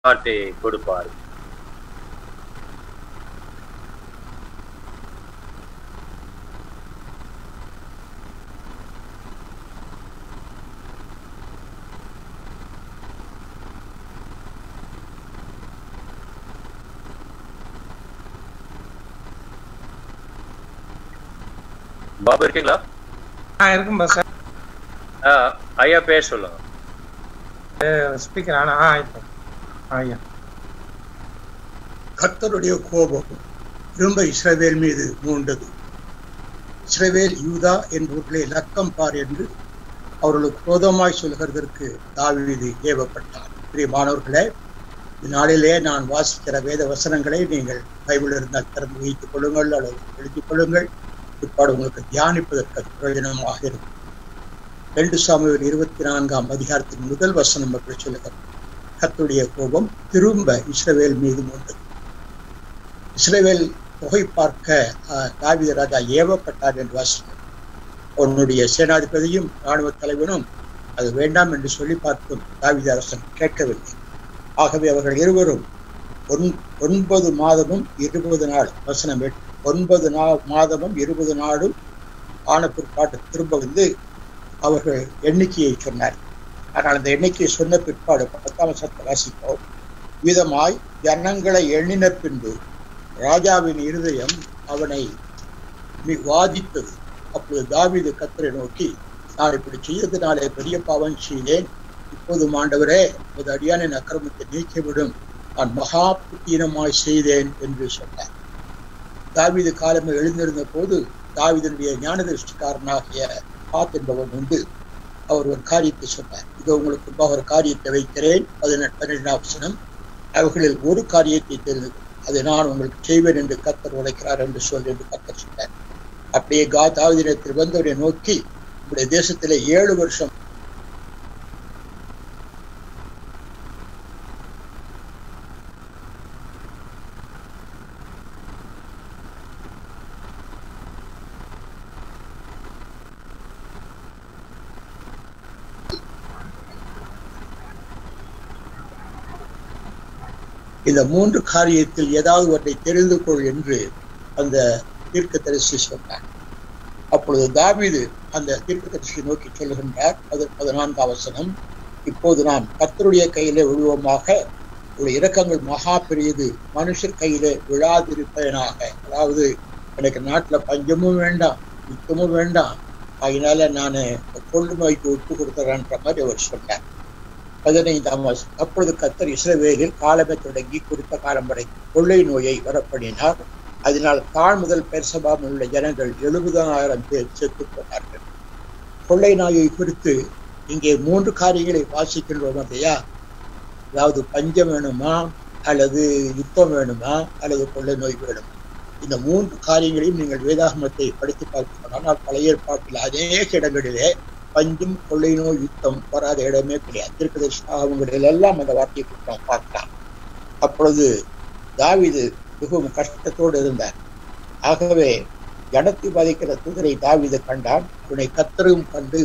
காட்டி கொடுப்பார். பாபு இருக்கீங்களா? இருக்கும் பாஸ். ஐயா பேர் சொல்லுங்க. ஸ்பீக்கர் ஐயா. கர்த்தருடைய கோபம் திரும்ப இஸ்ரவேல் மீது மூண்டது. இஸ்ரவேல் யூதா என்பவர்களை லக்கம் பார் என்று அவர்களுக்கு குரோதமாய் சொல்கிறதற்கு தாவீது ஏவப்பட்டார். பிரியமானவர்களே, இந்நாளிலே நான் வாசிக்கிற வேத வசனங்களை நீங்கள் பைபிள் இருந்தால் திறந்து வைத்துக் கொள்ளுங்கள் அல்லது எழுதிக் கொள்ளுங்கள். இப்பாடு உங்களுக்கு தியானிப்பதற்கு பிரயோஜனமாக இருக்கும். 2 சாமுவேல் 24ஆம் அதிகாரத்தின் முதல் வசனம் அப்படி சொல்லுகிறது. கர்த்தருடைய கோபம் திரும்ப இஸ்ரவேல் மீது மூண்டது. இஸ்ரவேல் தொகை பார்க்க தாவீது ராஜா ஏவப்பட்டார் என்று வாசிக்கிறோம். அவனுடைய சேனாதிபதியும் இராணுவ தலைவனும் அது வேண்டாம் என்று சொல்லி பார்த்தும் தாவீது அரசன் கேட்கவில்லை. ஆகவே அவர்கள் இருவரும் 9 மாதமும் 20 நாள் வசனம் 9 மாதமும் 20 நாளும் ஆன பிற்பாடு திரும்ப வந்து அவர்கள் எண்ணிக்கையை சொன்னார். ஆனால் அந்த எண்ணிக்கையை சொன்ன பிற்பாடு 10ஆம் வசனத்தை வாசிப்போம். விதமாய் ஜனங்களை எண்ணின பின்பு ராஜாவின் இருதயம் அவனை வாதித்தது. அப்பொழுது தாவீது கர்த்தரை நோக்கி, நான் இப்படி செய்ததினாலே பெரிய பாவம் செய்தேன். இப்போது ஆண்டவரே, ஒரு அடியானின் அக்கிரமத்தை நீக்கிவிடும், நான் மகா புத்தீனமாய் செய்தேன் என்று சொன்னார். தாவீது காலமே எழுந்திருந்த போது தாவீதுடைய ஞானதிருஷ்டிக்காரனாகிய பாத் என்பவன் வந்து அவர் ஒரு காரியத்தை சொன்னார். இதோ உங்களுக்கு ஒரு காரியத்தை வைக்கிறேன். 12ஆம் வசனம். அவர்களில் ஒரு காரியத்தை தெரிந்து அதை நான் உங்களுக்கு செய்வேன் என்று கர்த்தர் உரைக்கிறார் என்று சொல் என்று கர்த்தர் சொன்னார். அப்படியே தாவீதிடத்தில் வந்தவரை நோக்கி, உங்களுடைய தேசத்திலே 7 வருஷம் இந்த 3 காரியத்தில் ஏதாவது ஒன்றை தெரிந்து கொள் என்று அந்த தீர்க்கதரிசி சொன்னார். அப்பொழுது தாவீது அந்த தீர்க்கதரிசியை நோக்கி சொல்லுகின்றார். 14ஆம் வசனம். இப்போது நாம் கர்த்தருடைய கையிலே விழுவோமாக, ஒரு இரக்கங்கள் மகா பெரியது, மனுஷர் கையிலே விழாதிருப்பதனாக. அதாவது எனக்கு நாட்டில் பஞ்சமும் வேண்டாம், யுத்தமும் வேண்டாம், அதனால நான் கொள்ளு நோய்க்கு ஒப்பு கொடுத்துறேன்ற மாதிரி அவர் சொன்னார். 15ஆம் வசனம். அப்பொழுது கர்த்தர் இஸ்ரவேலில் காலமே தொடங்கி குறித்த காலம் வரை கொள்ளை நோயை வரப்பண்ணினார். அதனால் தாழ் முதல் பெர்சபாவில் உள்ள ஜனங்கள் 70,000 பேர் செத்துப் போனார்கள். கொள்ளை நோயை குறித்து இங்கே 3 காரியங்களை வாசிக்கின்றோம் இல்லையா? அதாவது பஞ்சம் வேணுமா, அல்லது யுத்தம் வேணுமா, அல்லது கொள்ளை நோய் வேணுமா? இந்த 3 காரியங்களையும் நீங்கள் வேதாகமத்தை படித்து பார்க்கணும். பழைய ஏற்பாட்டில் அநேக இடங்களிலே பஞ்சம், கொள்ளை நோய், யுத்தம் வராத இடமே கிடையாது. தீர்க்கதரிசனங்களில் எல்லாம் அந்த வார்த்தையை நாம் பார்க்கலாம். அப்பொழுது தாவீது மிகவும் கஷ்டத்தோடு இருந்தார். ஆகவே ஜனத்தை பாதிக்கிற தூதரை தாவீது கண்டான். அவனை கர்த்தரும் கண்டு,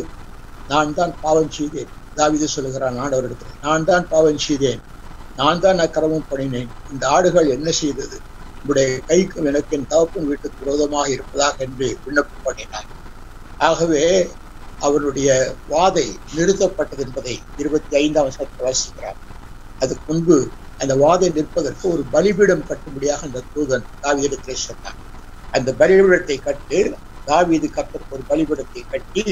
நான் தான் பாவம் செய்தேன். தாவீது சொல்லுகிறான் ஆண்டவரிடத்தில், நான் தான் பாவம் செய்தேன், நான் தான் அக்கிரமம் பண்ணினேன். இந்த ஆடுகள் என்ன செய்தது? உங்களுடைய கைக்கும் எனக்கு என் தகப்பன் வீட்டுக்கு விரோதமாக இருப்பதாக என்று விண்ணப்பம் பண்ணினான். ஆகவே அவருடைய வாதை நிறுத்தப்பட்டது என்பதை 25ஆம் வசனத்தில் வாசிக்கிறார். அதுக்கு முன்பு அந்த வாதை நிற்பதற்கு ஒரு பலிபீடம் கட்டும்படியாக அந்த தூதன் தாவீதிடத்திலே சொன்னார். அந்த பலிபீடத்தை கட்டு, தாவீது கர்த்தருக்கு ஒரு பலிபீடத்தை கட்டி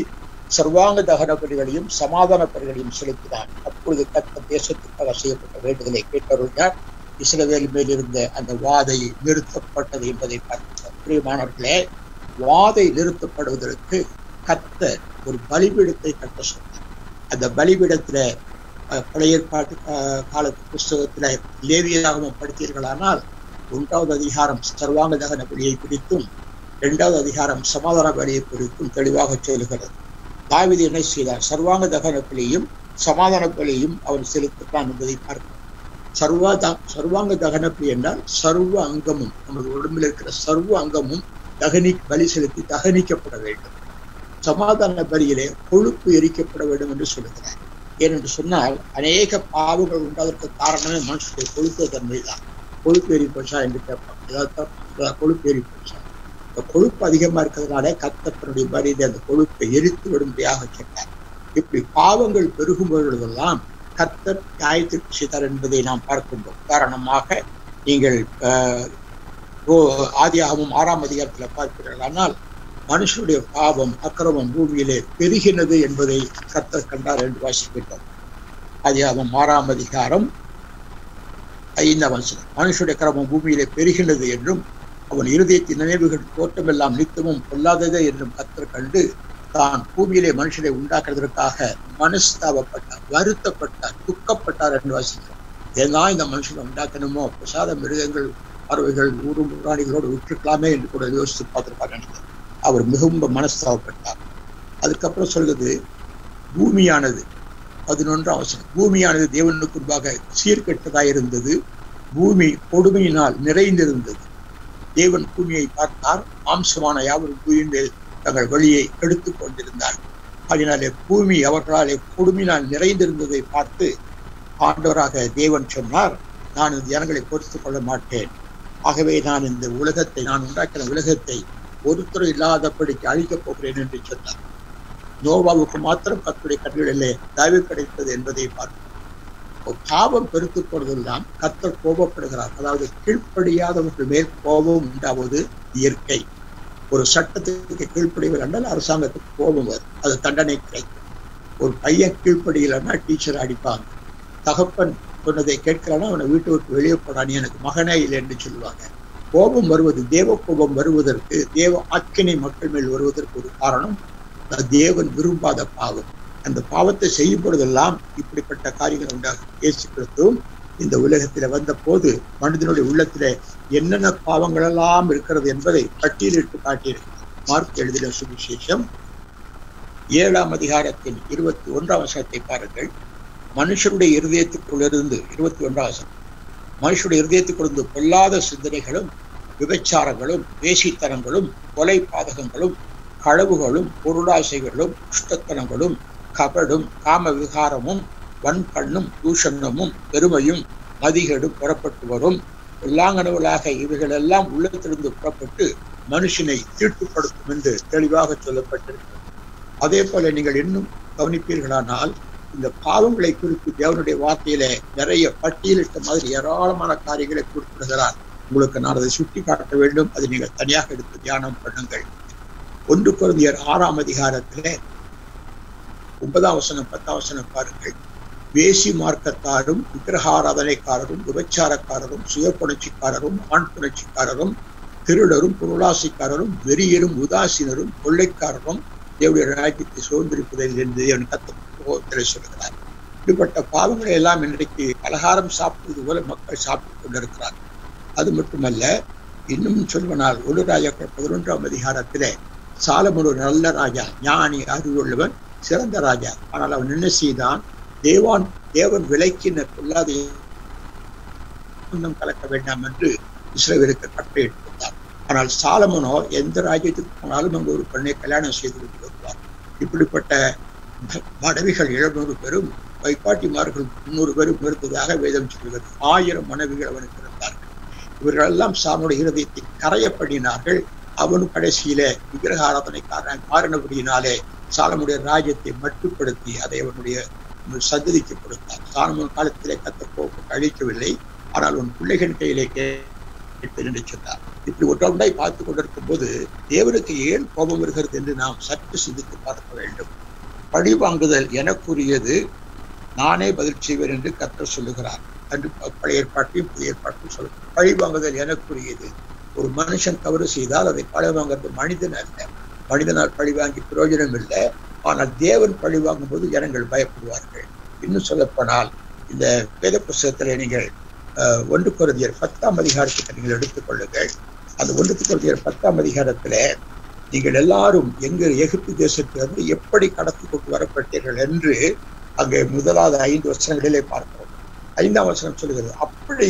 சர்வாங்க தகன பலிகளையும் சமாதான பலிகளையும் செலுத்தினார். அப்பொழுது கர்த்தர் தேசத்துக்காக செய்யப்பட்ட வேண்டுதலை கேட்டருளினார். இஸ்ரவேல் மேல் இருந்த அந்த வாதை நிறுத்தப்பட்டது என்பதை பார்க்கிறோம். பிரியமானவர்களே, வாதை நிறுத்தப்படுவதற்கு கர்த்தர் ஒரு பலிபீடத்தை கட்ட சொன்னார். அந்த பலிபீடத்துல பழைய ஏற்பாட்டு காலத்து புஸ்தகத்துல லேவியராகமம் படித்தீர்களானால் 1வது அதிகாரம் சர்வாங்க தகன பலியை குறித்தும் 2வது அதிகாரம் சமாதான பலியை குறித்தும் தெளிவாக சொல்லுகிறது. தாவீது என்ன செய்தார்? சர்வாங்க தகன பலியும் சமாதான பலியும் அவர் செலுத்தினான் என்பதை பார்க்கிறோம். சர்வாங்க தகன பலி என்றால் சர்வ அங்கமும், நமது உடம்பில் இருக்கிற சர்வ அங்கமும் பலி செலுத்தி தகனிக்கப்பட வேண்டும். சமாதான பலியிலே கொழுப்பு எரிக்கப்பட வேண்டும் என்று சொல்லுகிறார். ஏனென்று சொன்னால் அநேக பாவங்கள் உண்டாவதற்கு காரணமே மனுஷனுடைய கொழுப்பு தன்மைதான். கொழுப்பு ஏறி போச்சா என்று கேட்பாங்க. ஏதாவது கொழுப்பு ஏறி போச்சா? இந்த கொழுப்பு அதிகமா இருக்கிறதுனால கர்த்தர் தன்னுடைய பலியிலே அந்த கொழுப்பை எரித்து விடும்படியாக சொன்னார். இப்படி பாவங்கள் பெருகும் பொழுதெல்லாம் கர்த்தர் நியாயத்தீர்ப்பு செய்தார் என்பதை நாம் பார்க்கின்றோம். உதாரணமாக நீங்கள் ஆதியாகமம் 6ஆம் அதிகாரத்தில் பார்க்கிறீர்கள். ஆனால் மனுஷனுடைய பாவம் அக்கிரமம் பூமியிலே பெருகினது என்பதை கர்த்தர் கண்டார் என்று வாசிக்கின்றோம். ஆதியாகமம் 6ஆம் அதிகாரம் 5ஆம் வசனம். மனுஷனுடைய அக்கிரமம் பூமியிலே பெருகினது என்றும் அவன் இருதயத்தின் நினைவுகள் தோற்றமெல்லாம் நித்தமும் பொல்லாததே என்றும் கர்த்தர் கண்டு தான் பூமியிலே மனுஷனை உண்டாக்குறதற்காக மனஸ்தாபப்பட்டார், வருத்தப்பட்டார், துக்கப்பட்டார் என்று வாசிக்கிறோம். ஏன்னா இந்த மனுஷனை உண்டாக்கணுமோ, பிரசாத மிருகங்கள் பறவைகள் ஊரும் பிராணிகளோடு விட்டுருக்கலாமே என்று கூட யோசித்து பார்த்திருப்பார் நினைக்கிறார். அவர் மிகவும் மனஸ்தாபப்பட்டார். அதுக்கப்புறம் சொல்கிறது பூமியானது 11ஆம் வசனம். பூமியானது தேவனுக்கு முன்பாக சீர்கெட்டதாயிருந்தது, பூமி கொடுமையினால் நிறைந்திருந்தது. தேவன் பூமியை பார்த்தார், மாம்சமான யாவரும் பூமியின் மேல் தங்கள் வழியை எடுத்துக் கொண்டிருந்தார். அதனாலே பூமி அவர்களாலே கொடுமையினால் நிறைந்திருந்ததை பார்த்து ஆண்டவராக தேவன் சொன்னார், நான் இந்த ஜனங்களை பொறுத்துக் கொள்ள மாட்டேன். ஆகவே நான் இந்த உலகத்தை, நான் உண்டாக்கின உலகத்தை ஒருத்தர் இல்லாதபடிக்கு அழிக்கப் போகிறேன் என்று சொன்னார். நோவாவுக்கு மாத்திரம் கர்த்தருடைய கண்களிலே தயவு கிடைத்தது என்பதை பார்க்கிறோம். பாவம் பெருத்துக் போவதெல்லாம் கர்த்தர் கோபப்படுகிறார். அதாவது கீழ்ப்படியாதவர்கள் மேல் கோபம் உண்டாவது இயற்கை. ஒரு சட்டத்துக்கு கீழ்ப்படியவில்லை என்றால் அரசாங்கத்துக்கு கோபம் வரும், அது தண்டனை கிடைக்கும். ஒரு பையன் கீழ்ப்படியலைன்னா டீச்சர் அடிப்பாங்க. தகப்பன் சொன்னதை கேட்கிறானா அவனை வீட்டை விட்டு வெளியே போடானே, எனக்கு மகனே இல்லை என்று சொல்லுவாங்க. கோபம் வருவது, தேவ கோபம் வருவதற்கு, தேவ ஆக்கினை மக்கள் மேல் வருவதற்கு ஒரு காரணம் தேவன் விரும்பாத பாவம். அந்த பாவத்தை செய்யும் பொழுதெல்லாம் இப்படிப்பட்ட காரியங்கள் உண்டாகும். இயேசு கிறிஸ்துவும் இந்த உலகத்தில வந்த போது மனிதனுடைய உள்ளத்திலே என்னென்ன பாவங்கள் எல்லாம் இருக்கிறது என்பதை பட்டியலிட்டு காட்டியிருக்கிறார். மார்க் எழுதின சுவிசேஷம் 7ஆம் அதிகாரத்தின் 21ஆம் வசனத்தை பாருங்கள். மனுஷனுடைய இருதயத்துக்குள்ளிருந்து 21ஆம் வசனம். மனுஷனுடைய இருதயத்துக்குள்ளிருந்து பொல்லாத சிந்தனைகளும் விபச்சாரங்களும் வேசித்தனங்களும் கொலை பாதகங்களும் களவுகளும் பொருளாசைகளும் துஷ்டத்தனங்களும் கபடும் காம விகாரமும் வன்கண்ணும் தூஷணமும் பெருமையும் மதிகேடும் புறப்பட்டு வரும். எல்லாங்கனவளாக இவைகள் எல்லாம் உள்ளத்திலிருந்து புறப்பட்டு மனுஷனை தீட்டுப்படுத்தும் என்று தெளிவாக சொல்லப்பட்டிருக்கிறது. அதே போல நீங்கள் இன்னும் கவனிப்பீர்களானால் இந்த பாவங்களை குறித்து தேவனுடைய வார்த்தையில நிறைய பட்டியலிட்ட மாதிரி ஏராளமான காரியங்களை குறிப்பிடுகிறார். உங்களுக்கு நான் அதை சுட்டி காட்ட வேண்டும், அதை நீங்கள் தனியாக எடுத்து தியானம் பண்ணுங்கள். 1 கொரிந்தியர் 6ஆம் அதிகாரத்திலே 9ஆம் வசனம் 10ஆம் வசனம் பாருங்கள். வேசி மார்க்கத்தாரும் விக்கிரகாராதனைக்காரரும் விபச்சாரக்காரரும் சுயப்புணர்ச்சிக்காரரும் ஆண் புணர்ச்சிக்காரரும் திருடரும் பொருளாசைக்காரரும் வெறியரும் உதாசீனரும் கொள்ளைக்காரரும் தேவனுடைய ராஜ்யத்தை சுதந்திரிப்பதில் என்று அவன் கத்தரை சொல்கிறார். இப்படிப்பட்ட பாவங்களை எல்லாம் இன்றைக்கு பலகாரம் சாப்பிடுவது போல மக்கள் சாப்பிட்டுக் கொண்டிருக்கிறார். அது மட்டுமல்ல, இன்னும் சொல்வனால் 1 ராஜாக்கள் 11ஆம் அதிகாரத்திலே சாலமோன் ஒரு நல்ல ராஜா, ஞானி, அறிவுள்ளவன், சிறந்த ராஜா. ஆனால் அவன் என்ன செய்தான்? தேவன் விலைக்கின பொல்லாத கலக்க வேண்டாம் என்று இஸ்ரவேலுக்கு கட்டளையிட்டிருந்தார். ஆனால் சாலமோனோ எந்த ராஜ்யத்துக்கு போனாலும் அங்கு ஒரு பெண்ணை கல்யாணம் செய்து கொண்டு வருவார். இப்படிப்பட்ட மனைவிகள் 700 பேரும் வைப்பாட்டிமார்கள் 300 பேரும் இருந்ததாக வேதம் சொல்கிறது. 1000 மனைவிகள் அவனுக்கு இருந்தார்கள். இவர்களெல்லாம் சாலமோனுடைய இருதயத்தை கரையப்படினார்கள். அவனும் கடைசியில விக்கிரக ஆராதனைக்காரன் மாறினபடியினாலே சாலமோனுடைய ராஜ்யத்தை மட்டுப்படுத்தி அதை அவனுடைய சந்ததிக்கு கொடுத்தார். சாலமோன் காலத்திலே கர்த்தர் கோபப்பட்டு அழிக்கவில்லை, ஆனால் உன் பிள்ளைகள் கையிலே கேட்பேன் என்று சொன்னார். இப்படி ஒன்றாய் பார்த்து கொண்டிருக்கும் போது தேவனுக்கு ஏன் கோபம் வருகிறது என்று நாம் சற்று சிந்தித்து பார்க்க வேண்டும். பழி வாங்குதல் எனக்குரியது, நானே பதில் செய்வேன் என்று கர்த்தர் சொல்லுகிறார். என்று பழைய ஏற்பாட்டையும் புதிய ஏற்பாட்டையும் சொல்லுகிறார். பழி வாங்குதல் எனக்குரியது. ஒரு மனுஷன் தவறு செய்தால் அதை பழி வாங்குறது மனிதன் அல்ல. மனிதனால் பழி வாங்கி பிரயோஜனம் இல்லை. ஆனால் தேவன் பழி வாங்கும் போது ஜனங்கள் பயப்படுவார்கள். இன்னும் சொல்லப்போனால் இந்த வேத புஸ்தகத்திலே நீங்கள் 1 கொரிந்தியர் 10ஆம் அதிகாரத்தை நீங்கள் எடுத்துக் கொள்ளுங்கள். அந்த 1 கொரிந்தியர் 10ஆம் அதிகாரத்துல நீங்கள் எல்லாரும் எகிப்து தேசத்திலிருந்து எப்படி கடத்தி கொண்டு வரப்பட்டீர்கள் என்று அங்கே முதலாவது 5 வசனங்களிலே பார்க்கிறோம். 5ஆம் வசனம் சொல்லுகிறது, அப்படி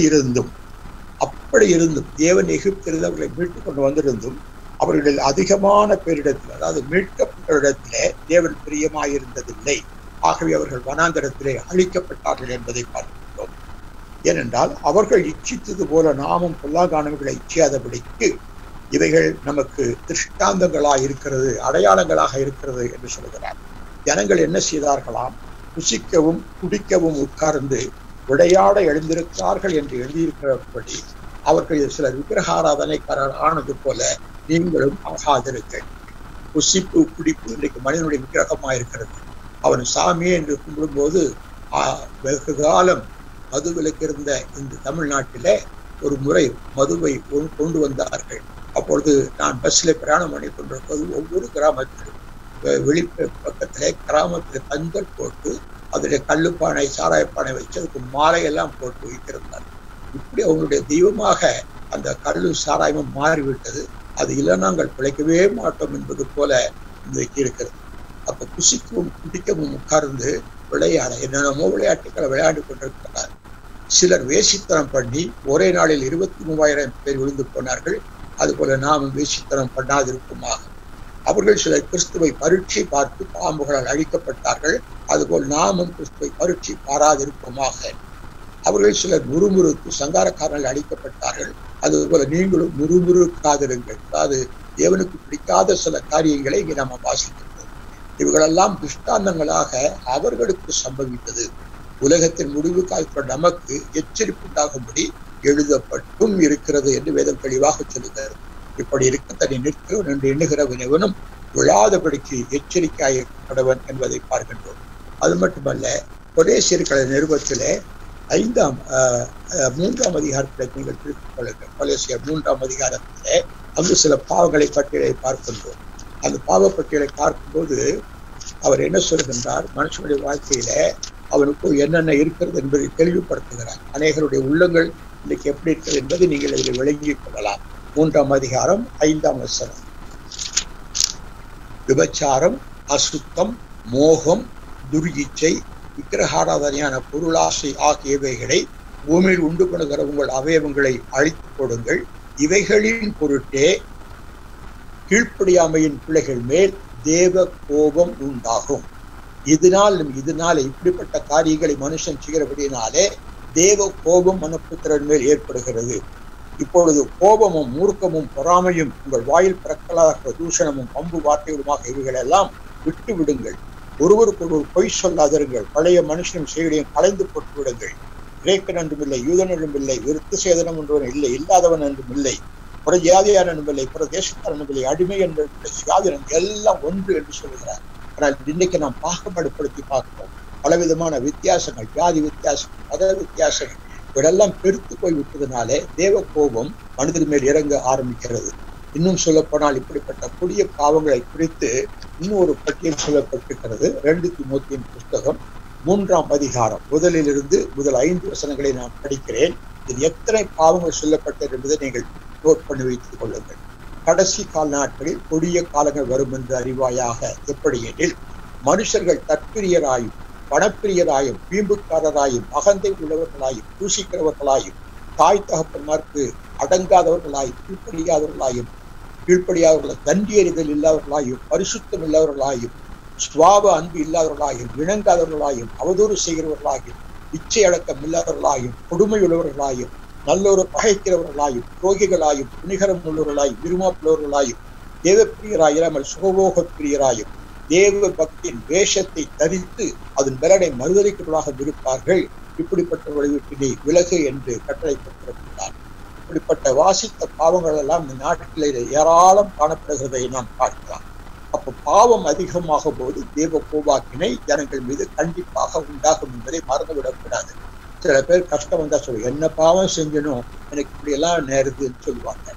இருந்தும் தேவன் எகிப்திலிருந்து அவர்களை மீட்டுக் கொண்டு வந்திருந்தும் அவர்களில் அதிகமான பேரிடத்தில், அதாவது மீட்கப்பட்ட இடத்திலே தேவன் பிரியமாயிருந்ததில்லை. ஆகவே அவர்கள் வனாந்தரத்திலே அழிக்கப்பட்டார்கள் என்பதை பார்க்கின்றோம். ஏனென்றால் அவர்கள் இச்சித்தது போல நாமும் பொல்லாங்கானவர்களை இச்சியாதபடிக்கு இவைகள் நமக்கு திருஷ்டாந்தங்களாக இருக்கிறது, அடையாளங்களாக இருக்கிறது என்று சொல்கிறார். ஜனங்கள் என்ன செய்தார்களாம்? புசிக்கவும் குடிக்கவும் உட்கார்ந்து விளையாட எழுந்திருக்கிறார்கள் என்று எழுதியிருக்கிறபடி அவர்கள் சிலர் விக்கிரகாராதனைக்காரர் ஆனது போல நீங்களும் ஆகாதிருங்கள். புசிப்பு குடிப்பு இன்றைக்கு மனிதனுடைய விக்கிரகமாக இருக்கிறது. அவன் சாமியே என்று கும்பிடும்போது வெகு காலம் மதுவிலக்கு இருந்த இந்த தமிழ்நாட்டிலே ஒரு முறை மதுவை கொண்டு வந்தார்கள். அப்பொழுது நான் பஸ்ல பிரயாணம் பண்ணி கொண்டிருப்பது ஒவ்வொரு கிராமத்திலும் பக்கத்திலே கிராமத்தில் பந்தல் போட்டு அதில் கல்லுப்பானை சாராயப்பானை வச்சு அதுக்கு மாலையெல்லாம் போட்டு வைத்திருந்தார். இப்படி அவங்களுடைய தெய்வமாக அந்த கல்லு சாராயமும் மாறிவிட்டது. அது இல்லை நாங்கள் பிழைக்கவே மாட்டோம் என்பது போல இன்றைக்கு இருக்கிறது. அப்ப புசிக்கவும் குடிக்கவும் உட்கார்ந்து விளையாட என்னென்னமோ விளையாட்டுக்களை விளையாண்டு கொண்டிருக்கிறார். சிலர் வேசித்தனம் பண்ணி ஒரே நாளில் 23,000 பேர் விழுந்து போனார்கள். அதுபோல நாமும் வேசித்தனம் பண்ணாதிருக்குமாக. அவர்கள் சிலர் கிறிஸ்துவை பரீட்சை பார்த்து பாம்புகளால் அழிக்கப்பட்டார்கள். அதுபோல் நாமும் கிறிஸ்துவை பரீட்சை பாராதிருப்போமாக. அவர்கள் சிலர் முறுமுறுத்து சங்காரக்காரர்கள் அழிக்கப்பட்டார்கள். அதுபோல நீங்களும் முறுமுறுக்காதிருங்கள். அதாவது தேவனுக்கு பிடிக்காத சில காரியங்களை இங்கே நாம வாசிக்கின்றோம். இவர்களெல்லாம் திருஷ்டாந்தங்களாக அவர்களுக்கு சம்பவித்தது. உலகத்தின் முடிவு காலத்தில் நமக்கு எச்சரிப்புண்டாகும்படி எழுதப்பட்டும் இருக்கிறது என்று வேதம் தெளிவாக சொல்லுகிறது. இப்படி இருக்க தன்னை நிற்கிறவன் என்று எண்ணுகிறவன் எவனும் விழாதபடிக்கு எச்சரிக்கையாயிருக்கிறவன் என்பதை பார்க்கின்றோம். அது மட்டுமல்ல, கொலேசியர்களை நிருபத்திலே 3ஆம் அதிகாரத்தில் நீங்கள் திருப்பிக் கொள்ளுங்கள். கொலேசியர் 3ஆம் அதிகாரத்திலே அங்கு சில பாவங்களை பட்டியலை பார்க்கின்றோம். அந்த பாவ பட்டியலை பார்க்கும்போது அவர் என்ன சொல்கின்றார்? மனுஷனுடைய வாழ்க்கையில அவனுக்கு என்னென்ன இருக்கிறது என்பதை தெளிவுபடுத்துகிறார். அநேகருடைய உள்ளங்கள் இன்னைக்கு எப்படி இருக்கிறது என்பதை நீங்கள் இதில் விளங்கிக் கொள்ளலாம். 3ஆம் அதிகாரம் 5ஆம் வசனம். விபச்சாரம், அசுத்தம், மோகம், துர்யிச்சை, விக்கிரகாராதனையான பொருளாசை ஆகியவைகளை பூமியில் உண்டு பண்ணுகிற உங்கள் அவயவங்களை அழித்துக் கொடுங்கள். இவைகளின் பொருட்டே கீழ்ப்படியாமையின் பிள்ளைகள் மேல் தேவ கோபம் உண்டாகும். இதனால் இப்படிப்பட்ட காரியங்களை மனுஷன் செய்கிறபடினாலே தேவ கோபம் மனுப்புத்திரன் மேல் ஏற்படுகிறது. இப்பொழுது கோபமும் மூர்க்கமும் பொறாமையும் உங்கள் வாயில் பிறக்கலாக தூஷணமும் பம்பு வார்த்தைகளுமாக இவைகளெல்லாம் விட்டு விடுங்கள். ஒருவருக்கொருவர் பொய் சொல்லாதிருங்கள். பழைய மனுஷனும் செய்தியும் கலைந்து போட்டு விடுங்கள். கிரேக்கன் என்றும் இல்லை, யூதன் என்றும் இல்லை, விருத்த சேதனம் என்றவன் இல்லை, இல்லாதவன் என்றும் இல்லை, புற ஜாதியான் என்றும் இல்லை, புற தேசத்தார் இல்லை, அடிமை என்று சுயாதீனம் எல்லாம் ஒன்று என்று சொல்கிறார். ஆனால் இன்னைக்கு நாம் பாகுபாடுபடுத்தி பார்க்கிறோம். பலவிதமான வித்தியாசங்கள், ஜாதி வித்தியாசங்கள், மத வித்தியாசங்கள் இவரெல்லாம் பெருத்து போய் விட்டதுனாலே தேவ கோபம் மனிதர் மேல் இறங்க ஆரம்பிக்கிறது. இன்னும் சொல்லப்போனால் இப்படிப்பட்ட கொடிய பாவங்களை குறித்து இன்னொரு பட்டியல் சொல்லப்பட்டிருக்கிறது. 2 தீமோத்தேயுவின் புஸ்தகம் 3ஆம் அதிகாரம் முதலிலிருந்து முதல் 5 வசனங்களை நான் படிக்கிறேன். இதில் எத்தனை பாவங்கள் சொல்லப்பட்டது என்பதை நீங்கள் நோட் பண்ணி வைத்துக் கொள்ளுங்கள். கடைசி கால நாட்களில் கொடிய காலங்கள் வரும் என்று அறிவாயாக. எப்படி எனில் மனுஷர்கள் தற்பிரியராயும் பணப்பிரியராயும் வீம்புக்காரராயும் அகந்தை உள்ளவர்களாயும் தூஷிக்கிறவர்களாயும் தாய் தகப்பன்மார்க்கு அடங்காதவர்களாயும் கீழ்ப்படியாதவர்களாய் தண்டி எறிதல் இல்லாதவர்களாயும் பரிசுத்தம் இல்லாதவர்களாயும் சுவாப அன்பு இல்லாதவர்களாயும் இணங்காதவர்களாயும் அவதூறு செய்கிறவர்களாயும் இச்சை அடக்கம் இல்லாதவர்களாயும் கொடுமை உள்ளவர்களாயும் நல்லொரு பகைக்கிறவர்களாயும் துரோகிகளாயும் துணிகரம் உள்ளவர்களாயும் விரும்புள்ளவர்களாயும் தேவப்பிரியராயிராமல் சுகபோக பிரியராயும் தேவ பக்தியின் வேஷத்தை தரித்து அதன் பலனை மறுதளிக்கிறவர்களாக இருப்பார்கள். இப்படிப்பட்டவர்களை விட்டு விலகு என்று கட்டளை பெற்றிருக்கிறார். இப்படிப்பட்ட வாசித்த பாவங்கள் எல்லாம் இந்த நாட்டில் ஏராளம் காணப்படுகிறதை நாம் பார்க்கலாம். அப்போ பாவம் அதிகமாக போது தேவ கோபாக்கினை ஜனங்கள் மீது கண்டிப்பாக உண்டாகும் என்பதை மறந்துவிடக்கூடாது. சில பேர் கஷ்டம் வந்தா சொல்லுவாங்க, என்ன பாவம் செஞ்சனும் எனக்கு இப்படி எல்லாம் நேருதுன்னு சொல்லுவாங்க.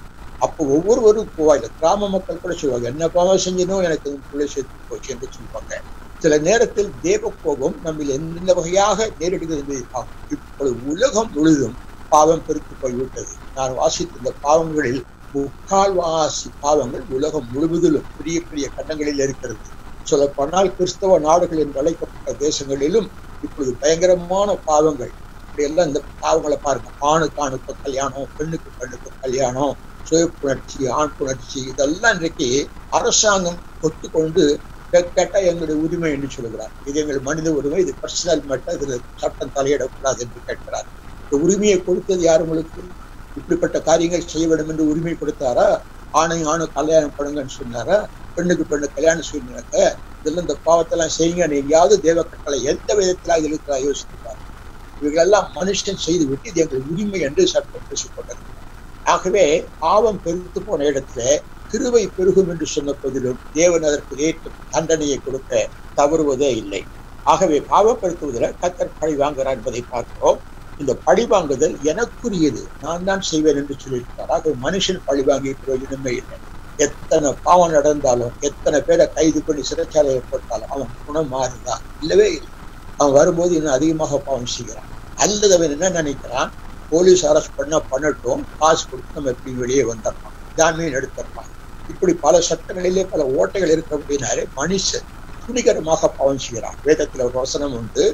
அப்போ ஒவ்வொருவரும் போவாங்க. கிராம மக்கள் கூட சொல்லுவாங்க, என்ன பாவம் செஞ்சனும் எனக்கு பிள்ளை சேர்த்து போச்சு என்று சொல்லுவாங்க. சில நேரத்தில் தேவ கோபம் நம்மில் எந்த வகையாக நேரிடுகிறது என்பதை பார்க்கும். இப்பொழுது உலகம் முழுதும் பாவம் பெருத்து போய்விட்டது. நான் வாசித்த இந்த பாவங்களில் 3/4 பாவங்கள் உலகம் முழுவதிலும் பெரிய பெரிய கண்டங்களில் இருக்கிறது. சொல்லப்போனால் கிறிஸ்தவ நாடுகள் என்று அழைக்கப்பட்ட தேசங்களிலும் இப்பொழுது பயங்கரமான பாவங்கள். இப்படியெல்லாம் இந்த பாவங்களை பாருங்க. ஆணுக்கு ஆணுக்கு கல்யாணம், பெண்ணுக்கு பெண்ணுக்கு கல்யாணம், சுய புணர்ச்சி, ஆண் புணர்ச்சி, இதெல்லாம் இன்றைக்கு அரசாங்கம் ஒத்துக்கொண்டு கேட்டா எங்களுடைய உரிமை என்று சொல்கிறார். இது எங்கள் மனித உரிமை, இது பர்சனல் மேட்டர், இதுல சட்டம் தலையிடக்கூடாது என்று கேட்கிறார். இந்த உரிமையை கொடுத்தது யார் உங்களுக்கு? இப்படிப்பட்ட காரியங்கள் செய்ய வேண்டும் என்று உரிமை கொடுத்தாரா? ஆணையும் ஆணும் கல்யாணம் பண்ணுங்கன்னு சொன்னாரா? பெண்ணுக்கு பெண்ணு கல்யாணம் செய்யறாங்க. இதெல்லாம் இந்த பாவத்தெல்லாம் செய்யுங்க எங்கேயாவது தேவ கட்டளை எந்த விதத்துல இது இருக்கிறா யோசிக்கிறார். இவைகளெல்லாம் மனுஷன் செய்து விட்டு இது எங்கள் உரிமை என்று சட்டம் பேசிக்கொண்டது. ஆகவே பாவம் பெருத்து போன இடத்துல கிருபை பெருகும் என்று சொன்ன போதிலும் தேவன் அதற்கு ஏற்ற தண்டனையை கொடுக்க தவறுவதே இல்லை. ஆகவே பாவப்படுத்துவதில் கர்த்தர் பழி வாங்குகிறார் என்பதை பார்க்கிறோம். இந்த பழி வாங்குதல் எனக்குரியது, நான் தான் செய்வேன் என்று சொல்லியிருக்கிறார். ஆகவே மனுஷன் பழி வாங்கி பிரயோஜனமே இல்லை. எத்தனை பாவம் நடந்தாலும், எத்தனை பேரை கைது பண்ணி சிறைச்சாலையை போட்டாலும் அவன் குணம் மாறுதான்? இல்லவே இல்லை. அவன் வரும்போது இன்னும் அதிகமாக பாவம் செய்கிறான். அல்லது அவன் என்ன நினைக்கிறான், போலீஸ் அரெஸ்ட் பண்ணட்டும், காசு கொடுத்து நம்ம எப்படி வெளியே வந்துடலாம், ஜாமீன் எடுத்துடலாம். இப்படி பல சட்டங்களிலே பல ஓட்டைகள் இருக்க அப்படின்னாலே மனுஷன் துணிகரமாக பாவம் செய்கிறான். வேதத்துல ஒரு வசனம் உண்டு,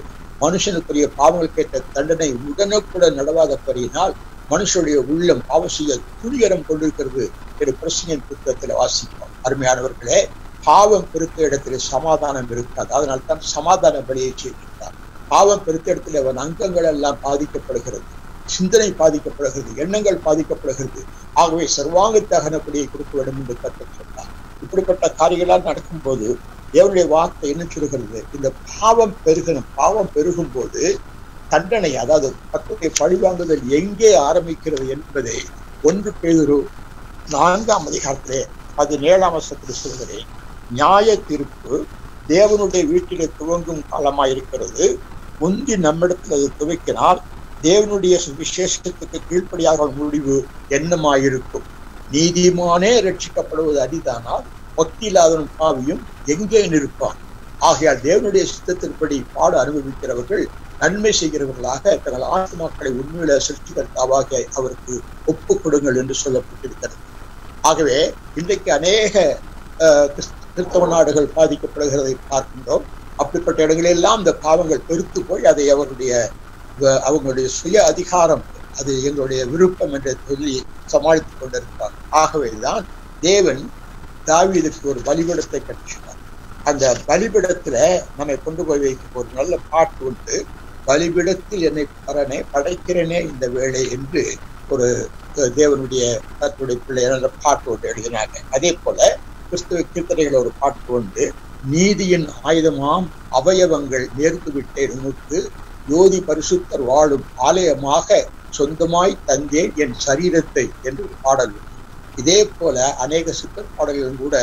மனுஷனுக்குரிய பாவங்களுக்கு ஏற்ற தண்டனை உடனுக்குடன் நடவாதபடியினால் மனுஷனுடைய உள்ளம் பாவம் செய்ய துணிகரம் கொண்டிருக்கிறது என்று பிரசங்கின் புத்தகத்தில் வாசிக்கிறோம். அருமையானவர்களே, பாவம் பெருத்த இடத்துல சமாதானம் இருக்காது. அதனால்தான் சமாதான பலியை செய்திருக்கிறார். பாவம் பெருத்த இடத்துல அவன் அங்கங்கள் எல்லாம் பாதிக்கப்படுகிறது, சிந்தனை பாதிக்கப்படுகிறது, எண்ணங்கள் பாதிக்கப்படுகிறது. ஆகவே சர்வாங்க தகன பலியை கொடுக்க வேண்டும் என்று கற்றுக் சொன்னார். இப்படிப்பட்ட காரியங்களால் நடக்கும் போது தேவனுடைய வார்த்தை என்ன சொல்கிறது, இந்த பாவம் பெருகும் போது தண்டனை, அதாவது கர்த்தருடைய பழிவாங்குதல் எங்கே ஆரம்பிக்கிறது என்பதை 1 பேதுரு 4ஆம் அதிகாரத்திலே 17ஆம் வசனத்தில் சொல்கிறேன். நியாய தீர்ப்பு தேவனுடைய வீட்டிலே துவங்கும் காலமாயிருக்கிறது. முந்தி நம்மிடத்தில் அது துவக்கினால் தேவனுடைய விசேஷத்துக்கு கீழ்ப்படியாக முடிவு என்னமாயிருக்கும்? நீதிமானே ரட்சிக்கப்படுவது அரிதானால் பக்தி இல்லாதவன் பாவியும் எங்கே நிற்பான்? ஆகையால் தேவனுடைய சித்தத்தின்படி பாடு அனுபவிக்கிறவர்கள் நன்மை செய்கிறவர்களாக தங்கள் ஆத்மாக்களை உண்மையில சிருஷ்டிகர்த்தாவாக அவருக்கு ஒப்புக் கொடுங்கள் என்று சொல்லப்பட்டிருக்கிறது. ஆகவே இன்றைக்கு அநேக கிறிஸ்தவ நாடுகள் பாதிக்கப்படுகிறதை பார்க்கின்றோம். அப்படிப்பட்ட இடங்களெல்லாம் இந்த பாவங்கள் பெருத்து போய் அதை அவங்களுடைய சுய அதிகாரம், அது எங்களுடைய விருப்பம் என்று சொல்லி சமாளித்துக் கொண்டிருக்கிறார். ஆகவேதான் தேவன் தாவீதுக்கு ஒரு பலிபீடத்தை கட்டினார். அந்த பலிபீடத்துல நம்மை கொண்டு போய் வைக்கும் ஒரு நல்ல பாட்டு உண்டு, பலிபீடத்தில் என்னை பரனே படைக்கிறேனே இந்த வேளை என்று ஒரு தேவனுடைய கர்த்தருடைய பிள்ளை நல்ல பாட்டு ஒன்று எழுதினாங்க. அதே போல கிறிஸ்துவ கீர்த்தனைகள் ஒரு பாட்டு உண்டு, நீதியின் ஆயுதமாம் அவயவங்கள் நேர்ந்து விட்டேன் உனக்கு, யோதி பரிசுத்தர் வாழும் ஆலயமாக சொந்தமாய் தந்தேன் என் சரீரத்தை என்று பாடல். இதே போல அநேக சித்தர் பாடல்களும் கூட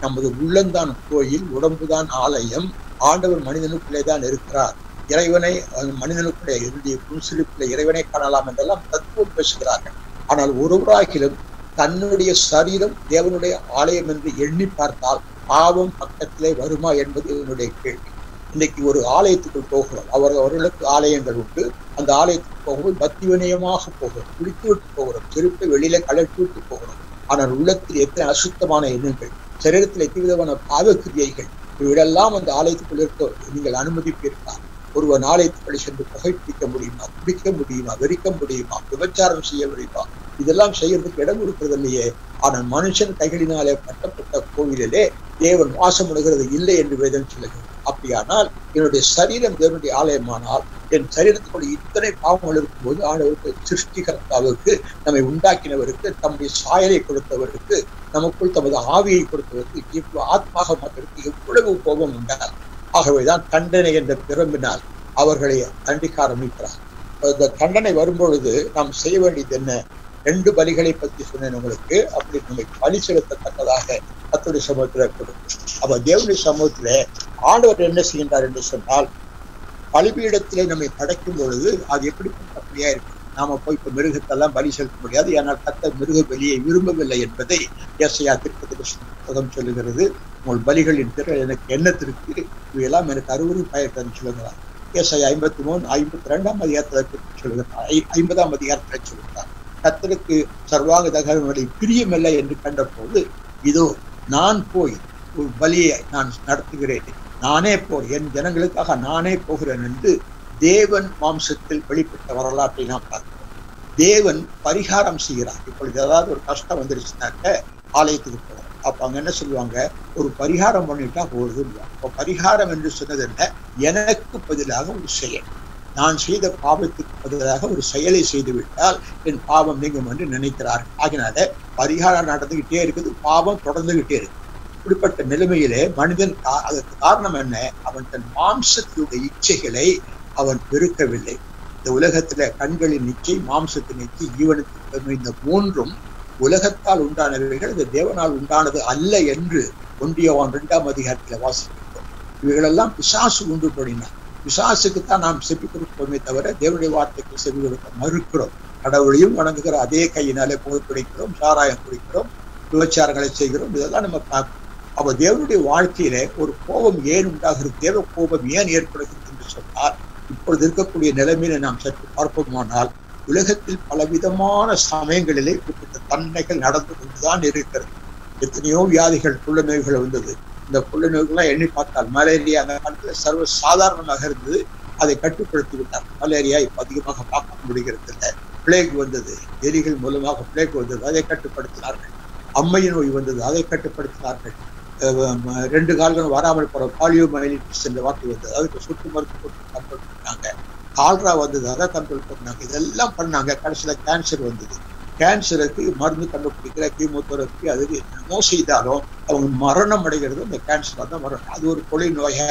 நமது உள்ளந்தான் கோயில், உடம்புதான் ஆலயம், ஆண்டவர் மனிதனுக்குள்ளே தான் இருக்கிறார், இறைவனை மனிதனுக்குள்ளே என்னுடைய புன்சிலிப்புள்ள இறைவனை காணலாம் என்றெல்லாம் தத்துவம் பேசுகிறார்கள். ஆனால் ஒருவராகிலும் தன்னுடைய சரீரம் தேவனுடைய ஆலயம் என்று எண்ணி பார்த்தால் பாவம் பக்கத்திலே வருமா என்பது என்னுடைய கேள்வி. இன்னைக்கு ஒரு ஆலயத்துக்குள் போகிறோம், அவர்களுக்கு ஆலயங்கள் உண்டு. அந்த ஆலயத்துக்கு போகும்போது பக்தி வினயமாக போகிறோம், குளித்து விட்டு போகிறோம், செருப்பை வெளியில கலட்டி விட்டு போகிறோம். ஆனால் உள்ளத்தில் எத்தனை அசுத்தமான எண்ணங்கள், சரீரத்தில் எத்தனை விதமான பாவக்கிரியைகள், இவையெல்லாம் அந்த ஆலயத்துக்குள் இருக்க நீங்கள் அனுமதிப்பீர்களா? ஒருவன் ஆலயத்துக்களை சென்று புகைப்பிடிக்க முடியுமா, குடிக்க முடியுமா, வெறிக்க முடியுமா, விபச்சாரம் செய்ய முடியுமா? இதெல்லாம் செய்யறதுக்கு இடம் கொடுக்கிறது இல்லையே. ஆனால் மனுஷன் கைகளினாலே கட்டப்பட்ட கோவிலிலே தேவன் வாசமுடுகிறது இல்லை என்று வேதம் சொல்லுகிறது. அப்படியானால் என்னுடைய சரீரம் தேவனுடைய ஆலயமானால் என் சரீரத்துக்குள்ள இத்தனை பாவங்கள் இருக்கும்போது ஆண்டவருக்கு சிருஷ்டிகர்த்தாவுக்கு, நம்மை உண்டாக்கினவருக்கு, தம்முடைய சாயலை கொடுத்தவருக்கு, நமக்குள் தமது ஆவியை கொடுத்தவருக்கு, இவ்வளவு ஆத்மாக மாற்றவருக்கு எவ்வளவு கோபம் உண்டால்? ஆகவேதான் தண்டனை என்ற பிரம்பினால் அவர்களை தண்டிக்க ஆரம்பிக்கிறார். இந்த தண்டனை வரும்பொழுது நாம் செய்ய வேண்டியது என்ன? 2 பலிகளை பற்றி சொன்னேன் உங்களுக்கு. அப்படி நம்மை பலி செலுத்தத்தக்கதாக கர்த்தருடைய சமூகத்தில் கொடுக்கும். அப்ப தேவனுடைய சமூகத்திலே ஆண்டவர் என்ன செய்கின்றார் என்று சொன்னால், பலிபீடத்திலே நம்மை படைக்கும் பொழுது அது எப்படிப்பட்ட பலியா இருக்கு? நாம போய் இப்ப மிருகத்தெல்லாம் பலி செலுத்த முடியாது. ஏனால் கர்த்தர் மிருக பலியை விரும்பவில்லை என்பதை ஏசாயா புத்தகம் சொல்லுகிறது. உங்கள் பலிகளின் திறன் எனக்கு என்ன திருக்கு, இவையெல்லாம் எனக்கு அருவரும் பயன் சொல்லுகிறார். ஏசாயா 52ஆம் அதிகாரத்தில் சொல்லுகிறார், 50ஆம் அதிகாரத்தில் சொல்லுகிறார். கர்த்தருக்கு சர்வாங்க தகவலை பிரியமில்லை என்று கண்ட போது, இதோ நான் போய் ஒரு பலியை நான் நடத்துகிறேன், நானே போய் என் ஜனங்களுக்காக நானே போகிறேன் என்று தேவன் மாம்சத்தில் வெளிப்பட்ட வரலாற்றை நாம் பார்க்கிறோம். தேவன் பரிகாரம் செய்கிறார். இப்பொழுது ஏதாவது ஒரு கஷ்டம் வந்துருச்சுனாக்க ஆலயத்துக்கு போகிறோம், அப்ப அங்க என்ன சொல்லுவாங்க, ஒரு பரிகாரம் பண்ணிட்டா போகுது. அப்ப பரிகாரம் என்று சொன்னது என்ன, எனக்கு பதிலாக ஒரு செயல், நான் செய்த பாவத்துக்கு பதிலாக ஒரு செயலை செய்து விட்டால் என் பாவம் நீங்கும் என்று நினைக்கிறார்கள். ஆகினால பரிகாரம் நடந்துகிட்டே இருக்குது, பாவம் தொடர்ந்துகிட்டே இருக்கு. இப்படிப்பட்ட நிலைமையிலே மனிதன் அதற்கு காரணம் என்ன, அவன் தன் மாம்சத்தினுடைய இச்சைகளை அவன் பெருக்கவில்லை. இந்த உலகத்துல கண்களின் இச்சை, மாம்சத்தின் இச்சை, ஜீவனத்தின் இந்த மூன்றும் உலகத்தால் உண்டானவைகள், இந்த தேவனால் உண்டானது அல்ல என்று 1 யோவான் 2ஆம் அதிகாரத்தில் வாசிக்கிறோம். இவைகளெல்லாம் பிசாசு உண்டு பண்ணினார். பிசாசுக்குத்தான் நாம் செவி கொடுப்போமே தவிர தேவனுடைய வார்த்தைக்கு செவி கொடுக்க மறுக்கிறோம். கடவுளையும் வணங்குகிற அதே கையினாலே புகைப்பிடிக்கிறோம், சாராயம் குடிக்கிறோம், விபச்சாரங்களை செய்கிறோம். இதெல்லாம் நம்ம பார்க்கிறோம். அப்ப தேவனுடைய வாழ்க்கையிலே ஒரு கோபம் ஏன் உண்டாகிறது, தேவ கோபம் ஏன் ஏற்படுகிறது என்று சொன்னால், இப்பொழுது இருக்கக்கூடிய நிலைமையில நாம் சற்று பார்ப்போமானால், உலகத்தில் பலவிதமான சமயங்களிலே இப்படிப்பட்ட தன்மைகள் நடந்து கொண்டுதான் இருக்கிறது. எத்தனையோ வியாதிகள், புள்ள நோய்கள் வந்தது. இந்த புள்ள நோய்கள்லாம் எண்ணி பார்த்தால் மலேரியா அந்த காலத்துல சர்வ சாதாரணமாக இருந்தது, அதை கட்டுப்படுத்தி விட்டார். மலேரியா இப்ப அதிகமாக பார்க்க முடிகிறது இல்லை. பிளேக் வந்தது, எலிகள் மூலமாக பிளேக் வந்தது, அதை கட்டுப்படுத்தினார்கள். அம்மை நோய் வந்தது, அதை கட்டுப்படுத்தினார்கள். 2 கால்கள் வராமல் போற பாலியோமைலிட்டிஸ் என்ற வார்த்தை வந்தது, அதுக்கு சொட்டு மருந்து போட்டு கண்ட்ரோல் பண்ணாங்க. கால்ரா வந்தது, அதை கண்ட்ரோல் பண்ணாங்க. இதெல்லாம் பண்ணாங்க. கடைசியில கேன்சர் வந்தது. கேன்சருக்கு மருந்து கண்டுபிடிக்கிற கீமோதெரப்பி அதுக்கு என்னமோ செய்தாலும் அவங்க மரணம் அடைகிறது அந்த கேன்சர் தான் மரணம். அது ஒரு கொலை நோயை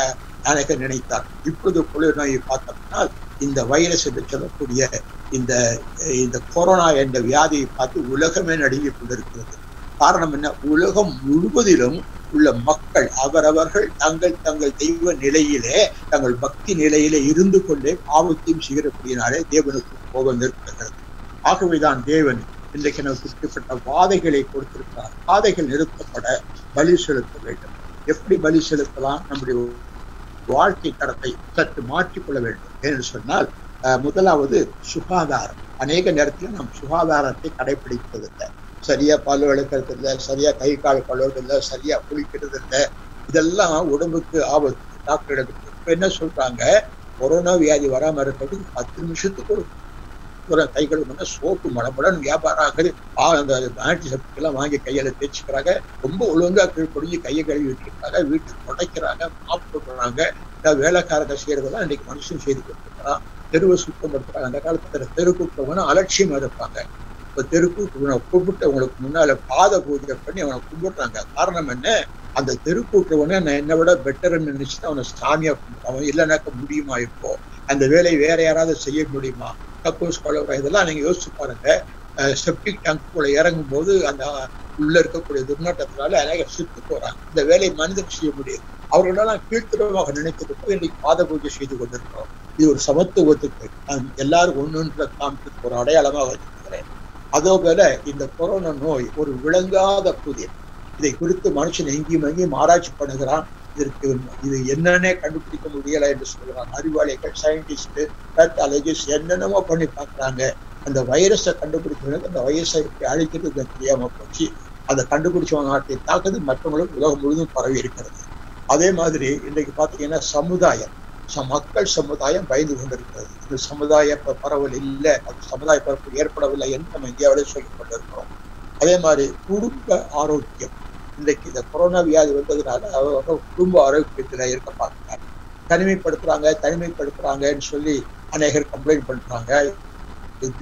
நினைக்க நினைத்தார். இப்பொழுது கொலை நோயை பார்த்தோம்னா இந்த வைரஸ் என்று சொல்லக்கூடிய இந்த கொரோனா என்ற வியாதியை பார்த்து உலகமே நடுங்கி கொண்டிருக்கிறது. காரணம் என்ன, உலகம் முழுவதிலும் உள்ள மக்கள் அவரவர்கள் தங்கள் தெய்வ நிலையிலே, தங்கள் பக்தி நிலையிலே இருந்து கொண்டே பாவத்தையும் செய்கிறபடியினாலே தேவனுக்கு கோபம் ஏற்படுகிறது. ஆகவேதான் தேவன் இன்றைக்கு நமக்கு இப்படிப்பட்ட வாதைகளை கொடுத்திருக்கிறார். வாதைகள் நிறுத்தப்பட பலி செலுத்த வேண்டும். எப்படி பலி செலுத்தலாம், நம்முடைய வாழ்க்கை தரத்தை சற்று மாற்றிக்கொள்ள வேண்டும் என்று சொன்னால், முதலாவது சுகாதாரம். அநேக நேரத்தில் நாம் சுகாதாரத்தை கடைபிடிப்பதில்லை. சரியா பல் விளக்கிறது இல்லை, சரியா கை கால் கழுவுறது இல்லை, சரியா குளிக்கிறது இல்லை. இதெல்லாம் உடம்புக்கு ஆபத்து. டாக்டர் இப்ப என்ன சொல்றாங்க, கொரோனா வியாதி வராம இருக்கிறதுக்கு 10 நிமிஷத்துக்கு ஒரு கை கழுவுனா சோப்பு மடமடன்னு வியாபாரம் ஆகுது. அந்த ஆன்டிசெப்டிக் எல்லாம் வாங்கி கையில தேய்ச்சிக்கிறாங்க. ரொம்ப ஒழுங்கா கீழ்படிஞ்சு கையை கழுவி விட்டுருக்காங்க, வீட்டுக்கு துடைக்கிறாங்க, மாப்பு போடுறாங்க. வேலைக்காரங்க செய்யறதெல்லாம் இன்னைக்கு மனுஷன் செய்து கொடுத்துருக்கிறான். தெருவை சுத்தப்படுத்துறாங்க. அந்த காலத்துல தெருக்கூட்டவங்க அலட்சியமா இருப்பாங்க. இப்ப தெருக்கூட்டு கூப்பிட்டு அவங்களுக்கு முன்னால பாத பூஜை பண்ணி அவனை கும்பிடுறாங்க. காரணம் என்ன, அந்த தெருக்கூட்டவனை நான் என்னை விட பெட்டர்ன்னு நினைச்சுட்டு அவனை சாமியா கும்பிடுறான். அவன் இல்லைனாக்க முடியுமா, இப்போ அந்த வேலையை வேற யாராவது செய்ய முடியுமா? கக்கூஸ் கலவர இதெல்லாம் நீங்க யோசிச்சு பாருங்க. செப்டிக் டேங்க்குள்ள இறங்கும் போது அந்த உள்ள இருக்கக்கூடிய துர்நாற்றத்தினால அநேக சுத்து போறாங்க. இந்த வேலையை மனிதன் செய்ய முடியாது. அவர்களெல்லாம் கீழ்த்தரமாக நினைத்துக்கிட்டு இன்னைக்கு பாத பூஜை செய்து கொண்டிருக்கிறோம். இது ஒரு சமத்துவத்துக்கு எல்லாரும் ஒன்றுன்ற காமிக்கு ஒரு அடையாளமாக வச்சிருக்கிறேன். அதே போல இந்த கொரோனா நோய் ஒரு விளங்காத புதிர். இதை குறித்து மனுஷன் எங்கேயும் ஆராய்ச்சி பண்ணுகிறான். இது என்னன்னே கண்டுபிடிக்க முடியல என்று சொல்கிறான். அறிவாளிகள், சயின்டிஸ்ட், பேத்தாலஜிஸ்ட் என்னென்னமோ பண்ணி பார்க்குறாங்க. அந்த வைரஸை கண்டுபிடிக்கிறதுக்கு அந்த வைரஸை அழிக்கிறது தெரியாம போச்சு. அதை கண்டுபிடிச்சவங்க நாட்டை தாக்குது, மற்றவங்களுக்கு உலகம் முழுவதும் பரவி இருக்கிறது. அதே மாதிரி இன்றைக்கு பார்த்தீங்கன்னா சமுதாயம், மக்கள் சமுதாயம் பயந்து கொண்டிருக்கிறது. இந்த சமுதாய பரவல் இல்லை, அது சமுதாய பரவல் ஏற்படவில்லை என்று நம்ம இந்தியாவிலே சொல்லிக் கொண்டிருக்கிறோம். அதே மாதிரி குடும்ப ஆரோக்கியம், இன்றைக்கு இந்த கொரோனா வியாதி வந்ததுனால அவங்க குடும்ப ஆரோக்கியத்துல இருக்க பார்க்கிறாங்க. தனிமைப்படுத்துறாங்கன்னு சொல்லி அநேகர் கம்ப்ளைண்ட் பண்றாங்க.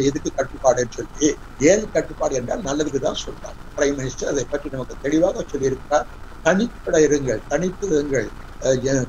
எதுக்கு கட்டுப்பாடுன்னு சொல்லி. ஏன் கட்டுப்பாடு என்றால் நல்லதுக்கு தான் சொல்றாங்க. பிரைம் மினிஸ்டர் அதை பற்றி நமக்கு தெளிவாக சொல்லியிருக்கிறார். தனித்து இருங்கள்,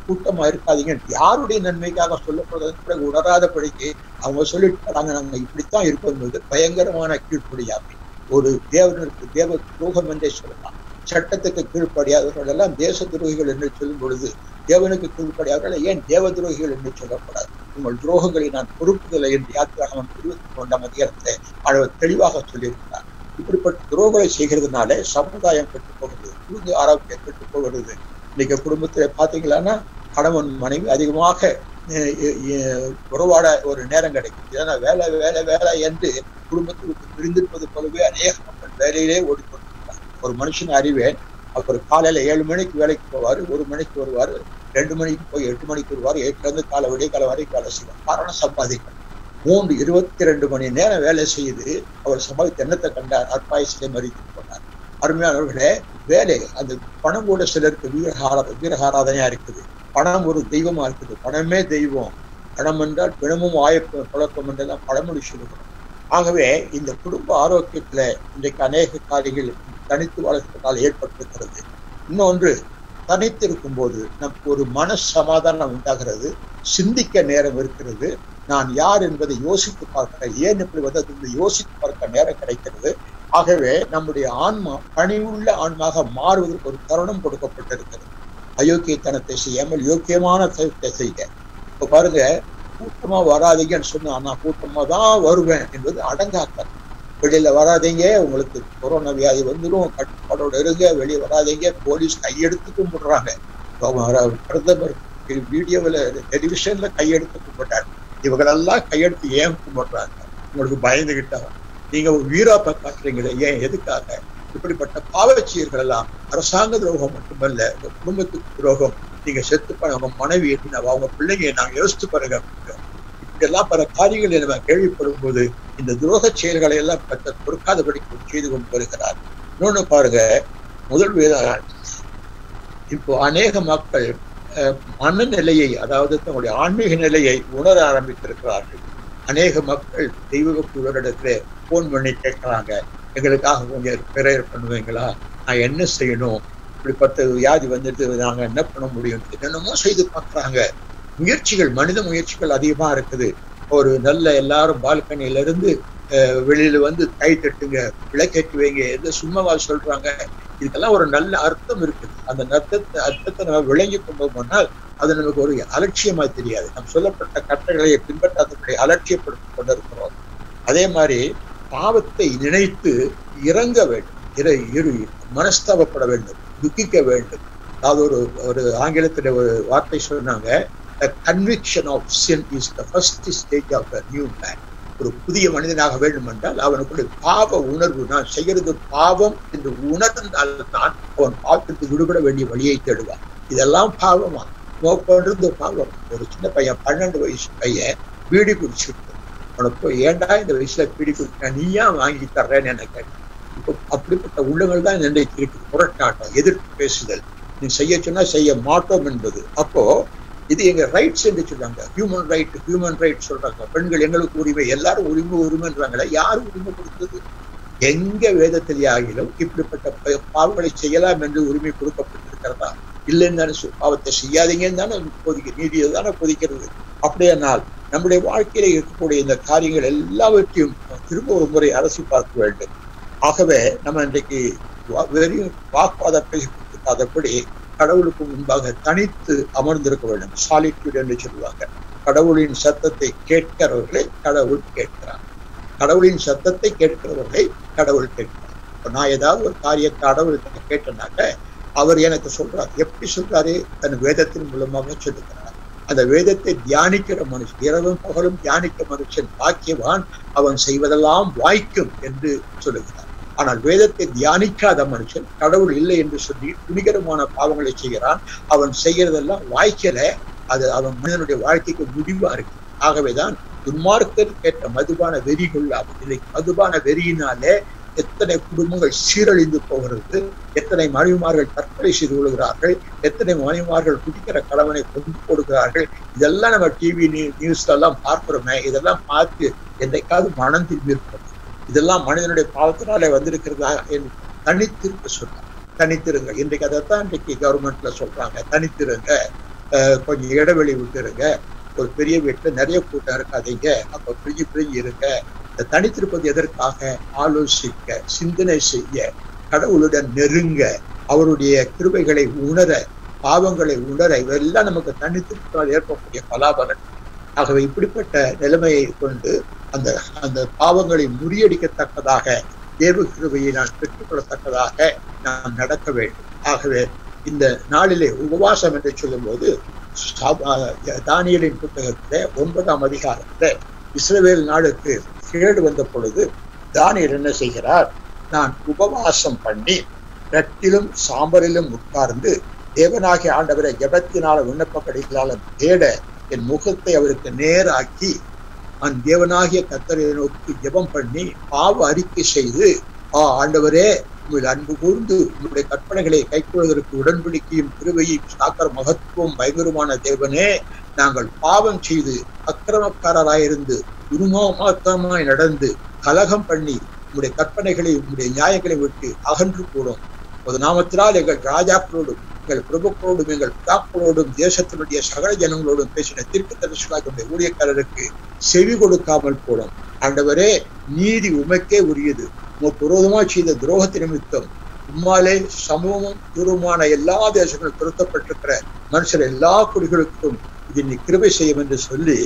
கூட்டமா இருக்காதீங்க. யாருடைய நன்மைக்காக சொல்லப்படுறது உணராதபடிக்கு அவங்க சொல்லிட்டு நாங்க இப்படித்தான் இருப்பது பயங்கரமான கீழ்ப்படியாமை. ஒரு தேவ துரோகம் என்றே சொல்லலாம். சட்டத்துக்கு கீழ்ப்படியாதவர்கள் எல்லாம் தேச துரோகிகள் என்று சொல்லும் பொழுது தேவனுக்கு கீழ்ப்படியாதவர்கள் ஏன் தேவ துரோகிகள் என்று சொல்லப்படாது? உங்கள் துரோகங்களை நான் பொறுப்புதில்லை என்று யாத்திராகமம் 21ஆம் அதிகாரத்தை அவர் தெளிவாக சொல்லியிருக்கிறார். இப்படிப்பட்ட துரோகங்களை செய்கிறதுனால சமுதாயம் கெட்டுப் போகிறது, குடும்ப ஆரோக்கியம் கெட்டுப் போகிறது. இன்னைக்கு குடும்பத்துல பாத்தீங்களான்னா கணவன் மனைவி அதிகமாக உறவாட ஒரு நேரம் கிடைக்கும். ஏன்னா வேலை வேலை வேலை என்று குடும்பத்துக்கு பிரிந்திருப்பது போலவே அநேக மக்கள் வேலையிலே ஓடிக்கொண்டிருக்கிறார். ஒரு மனுஷன் அறிவேன், அவர் காலையில 7 மணிக்கு வேலைக்கு போவாரு, 1 மணிக்கு வருவாரு, 2 மணிக்கு போய் 8 மணிக்கு வருவாரு, 8ல இருந்து விடிய காலை வரைக்கும் வேலை செய்வார். காரணம் சம்பாதிக்கணும். 22 மணி நேரம் வேலை செய்து அவர் சம்பாதித்த எண்ணத்தை கண்டார். அற்பாயசிலே மறித்து போனார். அருமையானவர்களே, வேலை அந்த பணம் கூட சிலருக்கு வீரகாராதனையா இருக்குது. பணம் ஒரு தெய்வமா இருக்குது. பணமே தெய்வம். பணம் என்றால் பிணமும் குழப்பம் என்றெல்லாம் பழமொழி சொல்லுகிறோம். ஆகவே இந்த குடும்ப ஆரோக்கியத்துல இன்றைக்கு அநேக காரியங்கள் தனித்து வாழ்க்கையால் ஏற்பட்டிருக்கிறது. இன்னொன்று, தனித்து இருக்கும் போது நமக்கு ஒரு மன சமாதானம் உண்டாகிறது, சிந்திக்க நேரம் இருக்கிறது, நான் யார் என்பதை யோசித்து பார்க்கிறேன், ஏன் இப்படி வந்தது யோசித்து பார்க்க நேரம் கிடைக்கிறது. ஆகவே நம்முடைய ஆன்மா பணிவுள்ள ஆன்மாக மாறுவதற்கு ஒரு தருணம் கொடுக்கப்பட்டிருக்கிறது. அயோக்கியத்தனத்தை செய்யாமல் யோக்கியமான தனத்தை செய்ய. இப்ப பாருங்க, கூட்டமா வராதீங்கன்னு சொன்னா நான் கூட்டமா தான் வருவேன் என்பது அடங்காக்க. வெளியில வராதீங்க, உங்களுக்கு கொரோனா வியாதி வந்துடும், கட்டுப்பாடோட இருங்க, வெளியே வராதீங்க, போலீஸ் கையெடுத்து கும்பிடுறாங்க. பிரதமர் வீடியோவில் டெலிவிஷன்ல கையெடுத்து கும்பிட்டாரு. இவங்களெல்லாம் கையெடுத்து ஏன் கும்பிடுறாங்க? உங்களுக்கு பயந்துகிட்டா நீங்க வீராப்ப காட்டுறீங்களே, ஏன் எதுக்காக? இப்படிப்பட்ட பாவச்செயல்கள் எல்லாம் அரசாங்க துரோகம் மட்டுமல்ல, உங்க குடும்பத்துக்கு துரோகம். நீங்க செத்து அவங்க மனைவி, அவங்க பிள்ளைங்க நாங்க யோசித்து பாருங்க. இப்படியெல்லாம் பல காரியங்களை நம்ம கேள்விப்படும் போது இந்த துரோக செயல்களை எல்லாம் பொறுக்காதபடி செய்து கொண்டு வருகிறார். இன்னொன்னு பாருங்க, முதல் இப்போ அநேக மக்கள் மனநிலையை, அதாவது தங்களுடைய ஆன்மீக நிலையை உணர ஆரம்பித்திருக்கிறார்கள். அநேக மக்கள் தெய்வ குழுவிடத்துல போன் பண்ணி கேட்கிறாங்க, எங்களுக்காக கொஞ்சம் பிரேயர் பண்ணுவீங்களா, நான் என்ன செய்யணும், இப்படிப்பட்ட வியாதி வந்துட்டு நாங்க என்ன பண்ண முடியும், என்னென்னமோ செய்து பார்க்குறாங்க. முயற்சிகள், மனித முயற்சிகள் அதிகமா இருக்குது. ஒரு நல்ல எல்லாரும் பால்கனியில இருந்து வெளியில வந்து கை தட்டுங்க, விளக்கேற்றி வைங்க, எது சும்மாவா சொல்றாங்க? இதுக்கெல்லாம் ஒரு நல்ல அர்த்தம் இருக்குது. அந்த அர்த்தத்தை நம்ம விளங்கி கொண்டு போனால் அது நமக்கு ஒரு அலட்சியமா தெரியாது. நம் சொல்லப்பட்ட கட்டளையை பின்பற்றாதபடி அலட்சியப்படுத்திக் கொண்டிருக்கிறோம். அதே மாதிரி பாவத்தை நினைத்து இறங்க வேண்டும், மனஸ்தாபப்பட வேண்டும், துக்கிக்க வேண்டும். அதாவது ஒரு ஆங்கிலத்துல ஒரு வார்த்தை சொன்னாங்க, the conviction of sin is the first stage of a new man. ஒரு புதிய மனிதனாக வேண்டும் என்றால் அவனுக்குள்ள பாவ உணர்வு, நான் செய்யறது பாவம் என்று உணர்ந்தால்தான் அவன் பாவத்திற்கு விடுபட வேண்டிய வழியை தேடுவான். இதெல்லாம் பாவமா? பண்றது பாவம். ஒரு சின்ன பையன், 12 வயசு பையன் பீடி குடிச்சுட்டு, உனக்கு ஏண்டா இந்த வயசுல பீடி குடிச்சா, நீயா வாங்கி தர்றேன்னு என்ன கேட்டேன். இப்போ அப்படிப்பட்ட உள்ளங்கள் தான் இன்றைக்கு இருக்குது. புரட்டாட்டம், எதிர்ப்பு பேசுதல், நீ செய்ய சொன்னா செய்ய மாட்டோம் என்பது. அப்போ இது எங்க ரைட்ஸ் என்று சொல்றாங்க, ஹியூமன் ரைட் சொல்றாங்க. பெண்கள் எங்களுக்கு உரிமை, எல்லாரும் உரிமைன்றாங்களே, யாரும் உரிமை கொடுத்தது? எங்க வேதத்திலே ஆகிலும் இப்படிப்பட்ட பாவங்களை செய்யலாம் என்று உரிமை கொடுக்கப்பட்டிருக்கிறதா? இல்லைன்னு தானே, பாவத்தை செய்யாதீங்கன்னு தானே நீதியை தானே பொதிக்கிறது. அப்படியானால் நம்முடைய வாழ்க்கையில இருக்கக்கூடிய இந்த காரியங்கள் எல்லாவற்றையும் திரும்ப ஒரு முறை அரசு பார்க்க வேண்டும். ஆகவே நம்ம இன்றைக்கு வெறும் வாக்குவாதத்தை கொடுக்காதபடி கடவுளுக்கு முன்பாக தனித்து அமர்ந்திருக்க வேண்டும். சாலிட்யூட் என்று சொல்லுவாங்க. கடவுளின் சத்தத்தை கேட்கிறவர்களை கடவுள் கேட்கிறார், கடவுளின் சத்தத்தை கேட்கிறவர்களை கடவுள் கேட்கிறார். இப்ப நான் ஏதாவது ஒரு காரியத்தை கடவுள்கிட்ட கேட்டனாக்க அவர் எனக்கு சொல்றார். எப்படி சொல்றாரு? தன் வேதத்தின் மூலமாக சொல்லுகிறார். அந்த வேதத்தை தியானிக்கிற மனுஷன், இரவும் பகலும் தியானிக்க மனுஷன் பாக்கியவான், அவன் செய்வதெல்லாம் வாய்க்கும் என்று சொல்லுகிறார். ஆனால் வேதத்தை தியானிக்காத மனுஷன், கடவுள் இல்லை என்று சொல்லி துணிகரமான பாவங்களை செய்கிறான். அவன் செய்யறதெல்லாம் வாய்க்கல, அது அவன் மனிதனுடைய வாழ்க்கைக்கு முடிவா இருக்கு. ஆகவேதான் துன்மார்க்கர் கேட்ட மதுபான வெறி கொள்ளாமல், இதை மதுபான வெறியினாலே எத்தனை குடும்பங்கள் சீரழிந்து போகிறது, எத்தனை மனைவிமார்கள் தற்கொலை செய்து கொள்கிறார்கள், எத்தனை மனைவிமார்கள் குடிக்கிற கணவனை கொண்டு கொடுக்கிறார்கள். இதெல்லாம் நம்ம டிவி நியூஸ்ல எல்லாம் பார்க்கிறோமே. இதெல்லாம் பார்த்து என்றைக்காவது மனம் திரும்பி இருக்கிறோம். இதெல்லாம் மனிதனுடைய பாவத்தினாலே வந்திருக்கிறதா என்று தனித்திருக்க சொல்றாங்க. தனித்திருங்க. இன்றைக்கு அதைத்தான் இன்றைக்கு கவர்மெண்ட்ல சொல்றாங்க, தனித்திருங்க, கொஞ்சம் இடைவெளி விட்டுருங்க, ஒரு பெரிய வீட்டுல நிறைய கூட்டம் இருக்காதீங்க, அப்ப பிரிஞ்சு இருங்க. இந்த தனித்திருப்பது எதற்காக? ஆலோசிக்க, சிந்தனை செய்ய, கடவுளுடன் நெருங்க, அவருடைய கிருபைகளை உணர, பாவங்களை உணர, இவெல்லாம் நமக்கு தனித்திருப்பதால் ஏற்படக்கூடிய பலாபலன். ஆகவே இப்படிப்பட்ட நிலைமையை கொண்டு அந்த அந்த பாவங்களை முறியடிக்கத்தக்கதாக, தேவ கிருபையை நான் பெற்றுக்கொள்ளத்தக்கதாக நாம் நடக்க வேண்டும். ஆகவே இந்த நாளிலே உபவாசம் என்று சொல்லும் போது, தானியேலின் புத்தகத்திலே 9ஆம் அதிகாரத்திலே இஸ்ரவேல் நாடுக்கு கேடு வந்த பொழுது தானியேல் என்ன செய்கிறார்? நான் உபவாசம் பண்ணி ரட்டிலும் சாம்பரிலும் உட்கார்ந்து தேவனாகிய ஆண்டவரை ஜெபத்தினால விண்ணப்ப கடிகளாலும் தேட என் முகத்தை அவருக்கு நேராக்கி நான் தேவனாகிய கர்த்தரை நோக்கி ஜெபம் பண்ணி பாவ அறிக்கை செய்து, ஆண்டவரே உங்கள் அன்பு கூர்ந்து உங்களுடைய கற்பனைகளை கைக்கொள்வதற்கு உடன்படிக்கையும் கிருபையும் சாக்கர மகத்துவம் பயங்கரமான தேவனே, நாங்கள் பாவம் செய்து அக்கிரமக்காரராயிருந்து உருமாத்தமாய் நடந்து கலகம் பண்ணி உங்களுடைய கற்பனைகளை உங்களுடைய நியாயங்களை விட்டு அகன்று கூடும். ஒரு நாமத்தினால் எங்கள் ராஜாக்களோடும் எங்கள் பிரபுக்களோடும் எங்கள் பிதாக்களோடும் தேசத்தினுடைய சகல ஜனங்களோடும் பேசின தீர்க்கதரிசிகளாகிய ஊழியக்காரருக்கு செவி கொடுக்காமல் போடும். ஆண்டவரே, நீதி உமைக்கே உரியது. உமக்கு விரோதமாய் செய்த துரோகத்தை நிமித்தம் உம்மாலே சமூகமும் தூரமான எல்லா தேசங்களும் திருத்தப்பட்டிருக்கிற மனுஷர் எல்லா குடிகளுக்கும் இது நீ கிருபை செய்யும் என்று சொல்லி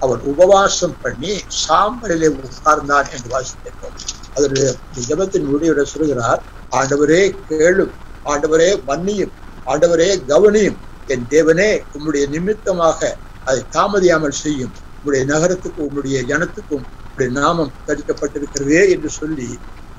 அவன் உபவாசம் பண்ணி சாம்பலிலே உட்கார்ந்தான் என்று வாசித்தோம். அதனுடைய ஜபத்தின் முடிவுரை சொல்கிறார், ஆண்டவரே கேளும், ஆண்டவரே மன்னியும், ஆண்டவரே கவனியும், என் தேவனே உம்முடைய நிமித்தமாக அதை தாமதியாமல் செய்யும், உங்களுடைய நகரத்துக்கும் உங்களுடைய ஜனத்துக்கும் உங்களுடைய நாமம் தரிக்கப்பட்டிருக்கிறதே என்று சொல்லி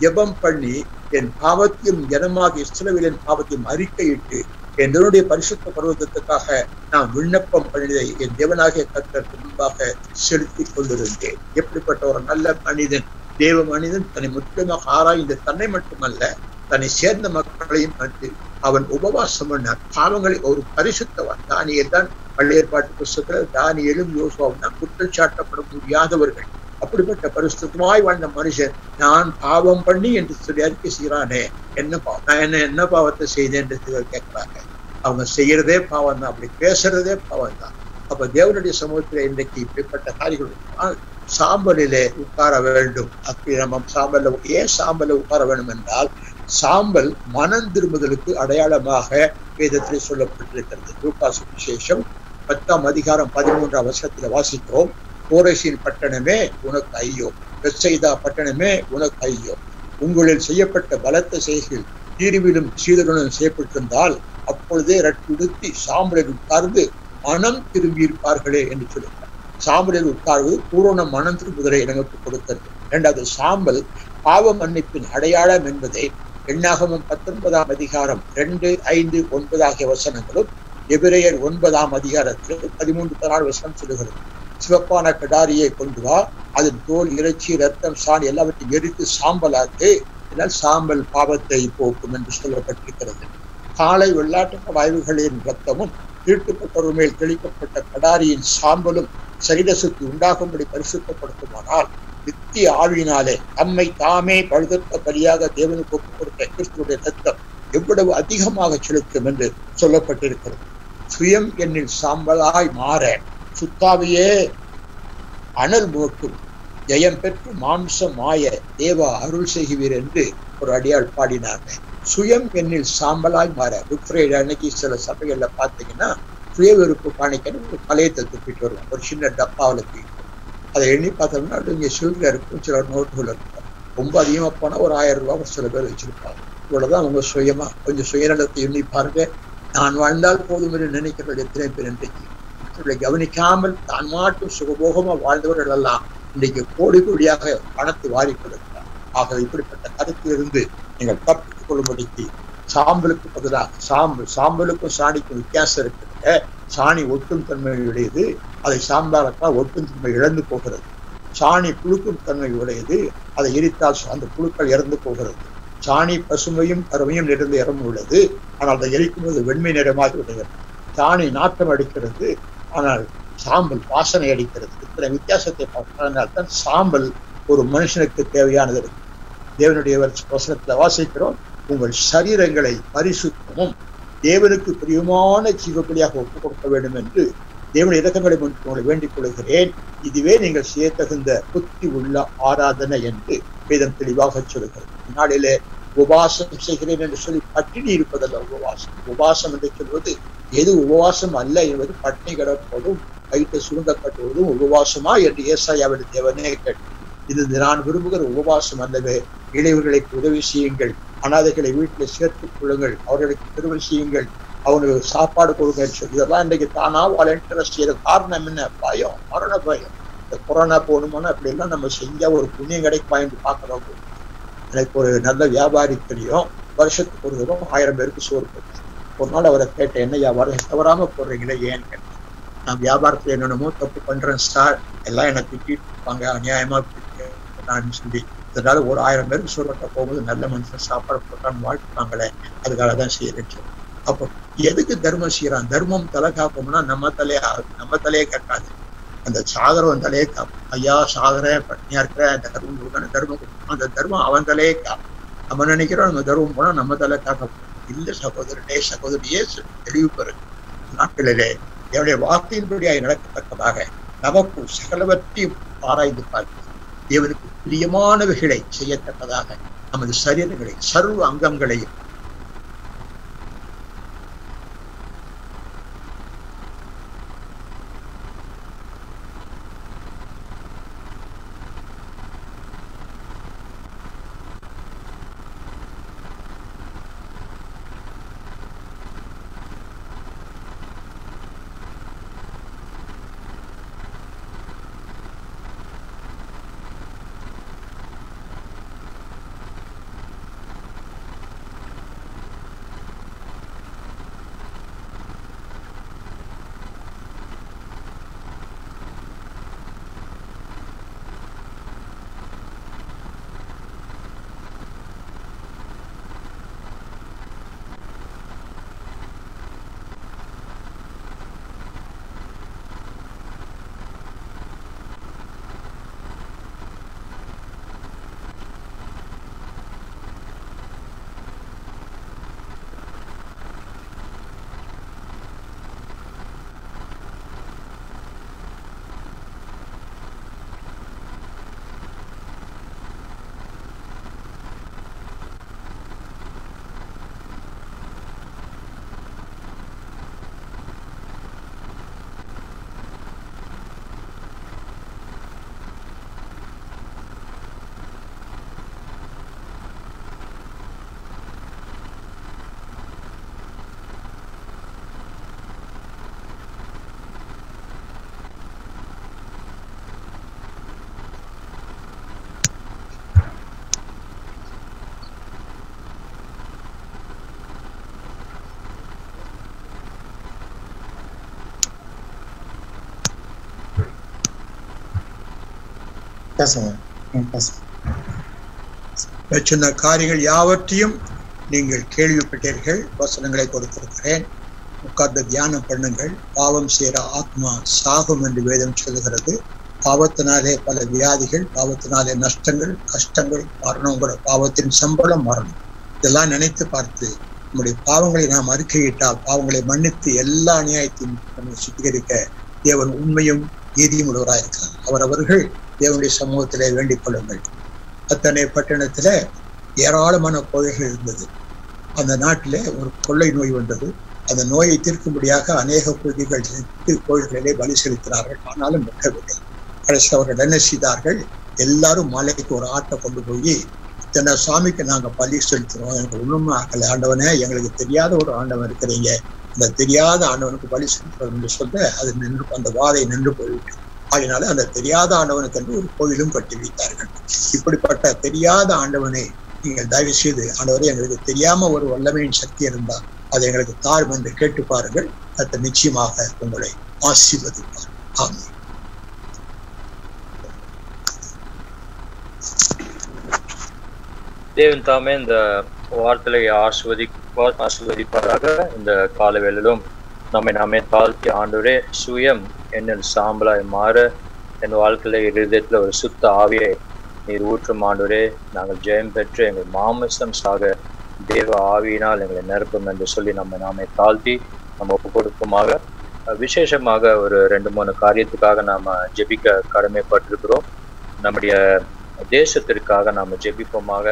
ஜெபம் பண்ணி என் பாவத்தையும் ஜனமாக இஸ்ரவேலின் பாவத்தையும் அறிக்கையிட்டு என்னுடைய பரிசுத்த பர்வதத்துக்காக நான் விண்ணப்பம் பண்ணியதை என் தேவனாகிய கர்த்தருக்கு முன்பாக செலுத்திக் கொண்டிருந்தேன். எப்படிப்பட்ட ஒரு நல்ல மனிதன், தேவ மனிதன் தன்னை முற்றிலுமாக ஆராய்ந்து தன்னை மட்டுமல்ல தன்னை சேர்ந்த மக்களையும் கண்டு அவன் உபவாசம் பண்ணான். பாவங்களை ஒரு பரிசுத்தவன். தானியேல் தான் பழைய ஏற்பாட்டு புஸ்தகத்தில் தானியேலும் யோசுவாவும் தான் குற்றம் சாட்டப்பட முடியாதவர்கள். அப்படிப்பட்ட பரிசுத்தமாய் வாழ்ந்த மனுஷன் நான் பாவம் பண்ணி என்று சொல்லி அறிக்கை செய்யறானே, என்ன பாவம், நான் என்ன பாவத்தை செய்தேன் என்று கேட்கிறாங்க. அவங்க செய்யறதே பாவம் தான், அப்படி பேசுறதே பாவம் தான். அப்ப தேவனுடைய சமூகத்துல இன்றைக்கு இப்படிப்பட்ட காரியங்கள் சாம்பலிலே உட்கார வேண்டும். அப்படி நம்ம சாம்பல்ல ஏன் சாம்பல்ல உட்கார வேண்டும் என்றால், சாம்பல் மனம் திரும்புதலுக்கு அடையாளமாக வேதத்திலே சொல்லப்பட்டிருக்கிறது. லூக்கா சுவிசேஷம் 10ஆம் அதிகாரம் 13ஆம் வசனத்துல வாசிக்கிறோம், கோரேசின் பட்டணமே உனக்கு ஐயோ, பெத்சைதா பட்டணமே உனக்கு ஐயோ, உங்களில் செய்யப்பட்ட பலத்த செய்கைகள் தீர்விலும் சீதனுடன் செய்யப்பட்டிருந்தால் அப்பொழுதே ரட்டுடுத்தி சாம்பலில் உட்கார்ந்து மனம் திரும்பி இருப்பார்களே என்று சொல்லுகிறார். சாம்பலில் உட்கார்வது பூரண மனம் திரும்புதலை நமக்கு கொடுக்கிறது. இரண்டாவது, சாம்பல் பாவ மன்னிப்பின் அடையாளம் என்பதை எண்ணாகமம் 19ஆம் அதிகாரம் 2, 5, 9 ஆகிய வசனங்களும் எபிரேயர் 9ஆம் அதிகாரத்தில் 13, 14 வசனம் சொல்லுகிறது. சிவப்பான கடாரியை கொண்டு வா, அதன் தோல், இறைச்சி, ரத்தம், சாணி எல்லாவற்றையும் எரித்து சாம்பலாக்கு, இதனால் சாம்பல் பாவத்தை போக்கும் என்று சொல்லப்பட்டிருக்கிறது. காளை வெள்ளாட்டு வாய்வுகளின் ரத்தமும் தீட்டுப்பட்டவர் மேல் தெளிக்கப்பட்ட கடாரியின் சாம்பலும் சரீர சுத்தி உண்டாகும்படி பரிசுத்தப்படுத்துமானால் நித்திய ஆவியினாலே தம்மை தாமே பழுதற்ற பலியாக தேவனுக்கு ஒப்புக் கொடுத்த கிறிஸ்துடைய ரத்தம் எவ்வளவு அதிகமாக செலுத்தும் என்று சொல்லப்பட்டிருக்கிறது. சுயம் என்னில் சாம்பலாய் மாற சுத்தாவியே அனல் மூட்டும், ஜெயம் பெற்று மாம்சம் மாய தேவா அருள் செய்கிறீர் என்று ஒரு அடியாள் பாடினாங்க. சுயம் என்னில் சாம்பலாய் மாற. குட் ஃப்ரைடே அன்னைக்கு சில சபைகள்ல பார்த்தீங்கன்னா சுய வெறுப்பு காணிக்கணும் ஒரு பழையத்தை துப்பிட்டு வருவோம், ஒரு சின்ன டப்பாவில் தூக்கிட்டு. அதை எண்ணி பார்த்தோம்னா இங்கே சில்லறை இருக்கும், சில நோட்டுகள் இருக்கும். ரொம்ப அதிகமாக போனால் ஒரு 1000 ரூபாய் சில பேர் வச்சிருப்பாங்க. இவ்வளவுதான் அவங்க சுயமா. கொஞ்சம் சுயநலத்தை எண்ணி பாருங்க. நான் வாழ்ந்தால் போதும் என்று நினைக்கிறவர்கள் எத்தனை பேர் இன்றைக்கு கவனிக்காமல் தான் மாட்டும் சுகபோகமா வாழ்ந்தவர்கள் எல்லாம் இன்றைக்கு கோடி கோடியாக பணத்தை வாரி கொடுக்கிறார். ஆக இப்படிப்பட்ட கருத்திலிருந்து நீங்கள் தப்பித்துக் கொள்ளும்படிக்கு சாம்பலுக்கு பதிலாக சாம்பலுக்கும் சாணிக்கும் வித்தியாசம் இருக்கிற. சாணி ஒட்டும் தன்மையுடையது, அதை சாம்பாரத்தால் ஒட்டும் தன்மை இழந்து போகிறது. சாணி புழுக்கும் தன்மை உடையது, அதை எரித்தால் அந்த புழுக்கள் இறந்து போகிறது. சாணி பசுமையும் கருமையும் நிறைந்த இடம் உள்ளது, ஆனால் அதை எரிக்கும் போது வெண்மை நிறமாக விடுகிறது. சாணி நாட்டம் அடிக்கிறது, ஆனால் சாம்பல் வாசனை அடிக்கிறது. இத்தனை வித்தியாசத்தை பார்த்தால்தான் சாம்பல் ஒரு மனுஷனுக்கு தேவையானது. தேவனுடைய வசனத்துல வாசிக்கிறோம், உங்கள் சரீரங்களை பரிசுத்தமும் தேவனுக்கு பிரியமான ஜீவபலியாக ஒப்புக் கொடுக்க வேண்டும் என்று தேவனுடைய இரக்கங்களை உங்களை வேண்டிக் கொள்கிறேன். இதுவே நீங்கள் செய்ய தகுந்த புத்தி உள்ள ஆராதனை என்று வேதம் தெளிவாக சொல்கிறது. நாளிலே உபவாசம் செய்கிறேன் என்று சொல்லி பட்டினி இருப்பதல்ல உபவாசம். உபவாசம் என்று சொல்வது எது உபவாசம் அல்ல என்பது பட்டினி கிடப்பதும் வயிற்றை சுருங்க கட்டுவதும் உபவாசமா என்று ஏசாயாவின் தேவனே கேட்டு, இது நான் விரும்புகிற உபவாசம் அல்லவே. இளைவர்களுக்கு உதவி செய்யுங்கள், அனாதைகளை வீட்டில் சேர்த்துக் கொள்ளுங்கள், அவர்களுக்கு திருமணம் செய்யுங்கள், அவங்களுக்கு சாப்பாடு கொடுங்க சொல்லி இதெல்லாம் இன்றைக்கு தானா வாலண்டியர் செய்யற காரணம் என்ன? பயம், மரண பயம். இந்த கொரோனா போகணுமோனா அப்படி எல்லாம் நம்ம செஞ்சா ஒரு புண்ணியம் கிடைக்குமா என்று பார்க்கிறோம். எனக்கு ஒரு நல்ல வியாபாரி தெரியும், வருஷத்துக்கு ஒரு தடவை 1000 பேருக்கு சோறு போட்டேன். ஒரு நாள் அவரை கேட்டேன், என்ன வியாபாரம் தவறாம போடுறீங்களே ஏன்னு கேட்டேன். நான் வியாபாரத்துல என்னென்னமோ தப்பு பண்றேன் சார், எல்லாம் என்னை திட்டிட்டு இருப்பாங்க, அநியாயமா நான் சொல்லி அதனால ஒரு 1000 பேருக்கு சோறு போகும்போது நல்ல மனுஷன் சாப்பாடு போட்டான்னு வாழ்த்துவாங்களே, அதுக்காக தான் செய்யறேன். அப்போ எதுக்கு தர்மம் செய்யறான்? தர்மம் தலை காப்போம்னா நம்ம தலையே கேட்காது, அந்த சாகரவன் தலையே காப்போம். ஐயா சாகர பட்னியா இருக்கிற தர்மம் கொடுக்கணும், தர்மம் கொடுக்கணும். அந்த தர்மம் அவன் தலையே காப்போம். நம்ம நினைக்கிறோம் நம்ம தர்மம் போனா நம்ம தலை காக்க இல்லை. சகோதரியே தெளிவு பெறும். நாட்களிலே என்னுடைய வார்த்தையின்படியாக நடக்கத்தக்கதாக நமக்கு சகலவற்றையும் ஆராய்ந்து பார்த்து தேவனுக்கு பிரியமானவைகளை செய்யத்தக்கதாக நமது சரீரங்களை சர்வ அங்கங்களையும் சொன்ன காரியங்கள் யாவற்றையும் நீங்கள் கேள்விப்பட்டீர்கள். வசனங்களை கொடுத்திருக்கிறேன், உட்கார்ந்து தியானம் பண்ணுங்கள். பாவம் செய்கிற ஆத்மா சாகும் என்று வேதம் சொல்லுகிறது. பாவத்தினாலே பல வியாதிகள், பாவத்தினாலே நஷ்டங்கள், கஷ்டங்கள், மரணம் கூட. பாவத்தின் சம்பளம் மரணம். இதெல்லாம் நினைத்து பார்த்து நம்முடைய பாவங்களை நாம் அறிக்கையிட்டால் பாவங்களை மன்னித்து எல்லா அநியாயத்தையும் நம்ம சுத்திகரிக்க தேவன் உண்மையும் நீதியும் உள்ளவராயிருக்கிறார். அவரவர்கள் தேவனுடைய சமூகத்திலே வேண்டிக் கொள்ளுங்கள். அத்தனை பட்டணத்துல ஏராளமான கோயில்கள் இருந்தது. அந்த நாட்டிலே ஒரு கொள்ளை நோய் வந்தது. அந்த நோயை தீர்க்கும்படியாக அநேக பூஜைகள் கோயில்களிலே பலி செலுத்தினார்கள். ஆனாலும் நிற்கவில்லை. கடைசி அவர்கள் என்ன செய்தார்கள்? எல்லாரும் மலைக்கு ஒரு ஆட்டை கொண்டு போய் இத்தனை சாமிக்கு நாங்க பலி செலுத்துறோம், எனக்கு ஒண்ணுமே ஆகலை ஆண்டவனே, எங்களுக்கு தெரியாத ஒரு ஆண்டவன் இருக்கிறீங்க, அந்த தெரியாத ஆண்டவனுக்கு பலி செலுத்துறோம் என்று சொல்ல அது நின்று, அந்த வாதை நின்று போய்விட்டு, அதனால அந்த தெரியாத ஆண்டவனுக்கு என்று ஒரு கோயிலும் கட்டி வைத்தார்கள். இப்படிப்பட்ட தெரியாத ஆண்டவனை நீங்கள் தயவு செய்து, ஆண்டவரே எங்களுக்கு தெரியாம ஒரு வல்லமையின் சக்தி இருந்தால் அதை எங்களுக்கு தாழ்வு என்று கேட்டு பாருங்கள். அது நிச்சயமாக உங்களை ஆசீர்வதிப்பார். ஆமென். தேவன் தாமே இந்த வார்த்தையை ஆசீர்வதிப்பாராக. இந்த காலவேளையிலும் நாமே தாழ்த்தி, ஆண்டவரே சுயம் என்னில் சாம்பலாய் மாற, என் வாழ்க்கையில இருதயத்துல ஒரு சுத்த ஆவியை நீர் ஊற்றும் ஆண்டவரே. நாங்கள் ஜெயம் பெற்று எங்கள் மாமிசம் சாக தேவ ஆவியினால் எங்களை நிரப்பும் என்று சொல்லி நாமே தாழ்த்தி நம்ம ஒப்பு கொடுப்போமாக. விசேஷமாக ஒரு 2-3 காரியத்துக்காக நாம ஜெபிக்க கடமைப்பட்டிருக்கிறோம். நம்முடைய தேசத்திற்காக நாம ஜெபிப்போமாக.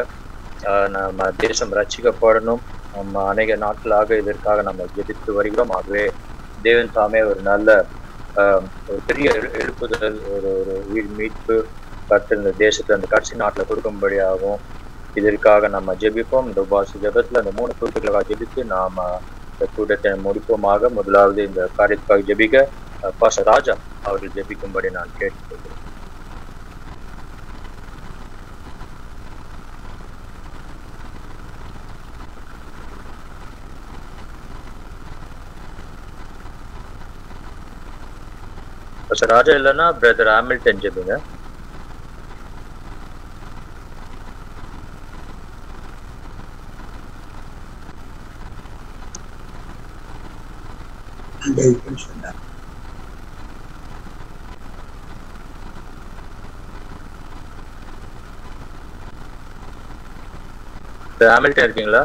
நம்ம தேசம் ரட்சிக்கப்படணும். நம்ம அநேக நாட்களாக இதற்காக நம்ம ஜெபித்து வருகிறோம். ஆகவே தேவன் தாமே ஒரு நல்ல ஒரு பெரிய எழுப்புதல், ஒரு உயிர் மீட்பு கர்த்தர் இந்த தேசத்துல அந்த கடைசி நாட்டில் கொடுக்கும்படியாகவும் இதற்காக நம்ம ஜெபிப்போம். இந்த உபாச ஜெபத்துல அந்த 3 கூட்டங்களுக்காக ஜெபித்து நாம இந்த கூட்டத்தை முடிப்போமாக. முதலாவது இந்த காரியத்துக்காக ஜெபிக்க பாஸ்டர் ராஜா அவர்கள் ஜெபிக்கும்படி நான் கேட்டுக்கொள்கிறேன். பாஸ்டர் ராஜா இல்லைன்னா பிரதர் ஹாமில்டன் ஜெபிங்க. அனுபவிப்பேன்னு சொன்னார். ஹாமில்டன் இருக்கீங்களா?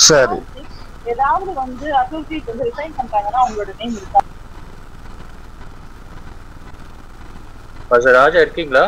சரி. ஏதாவது வந்து அசோசியேட் வந்து ரிசைன் பண்றாங்கன்னா அவங்களோட நேம் இருக்கா? ராஜா இருக்கீங்களா?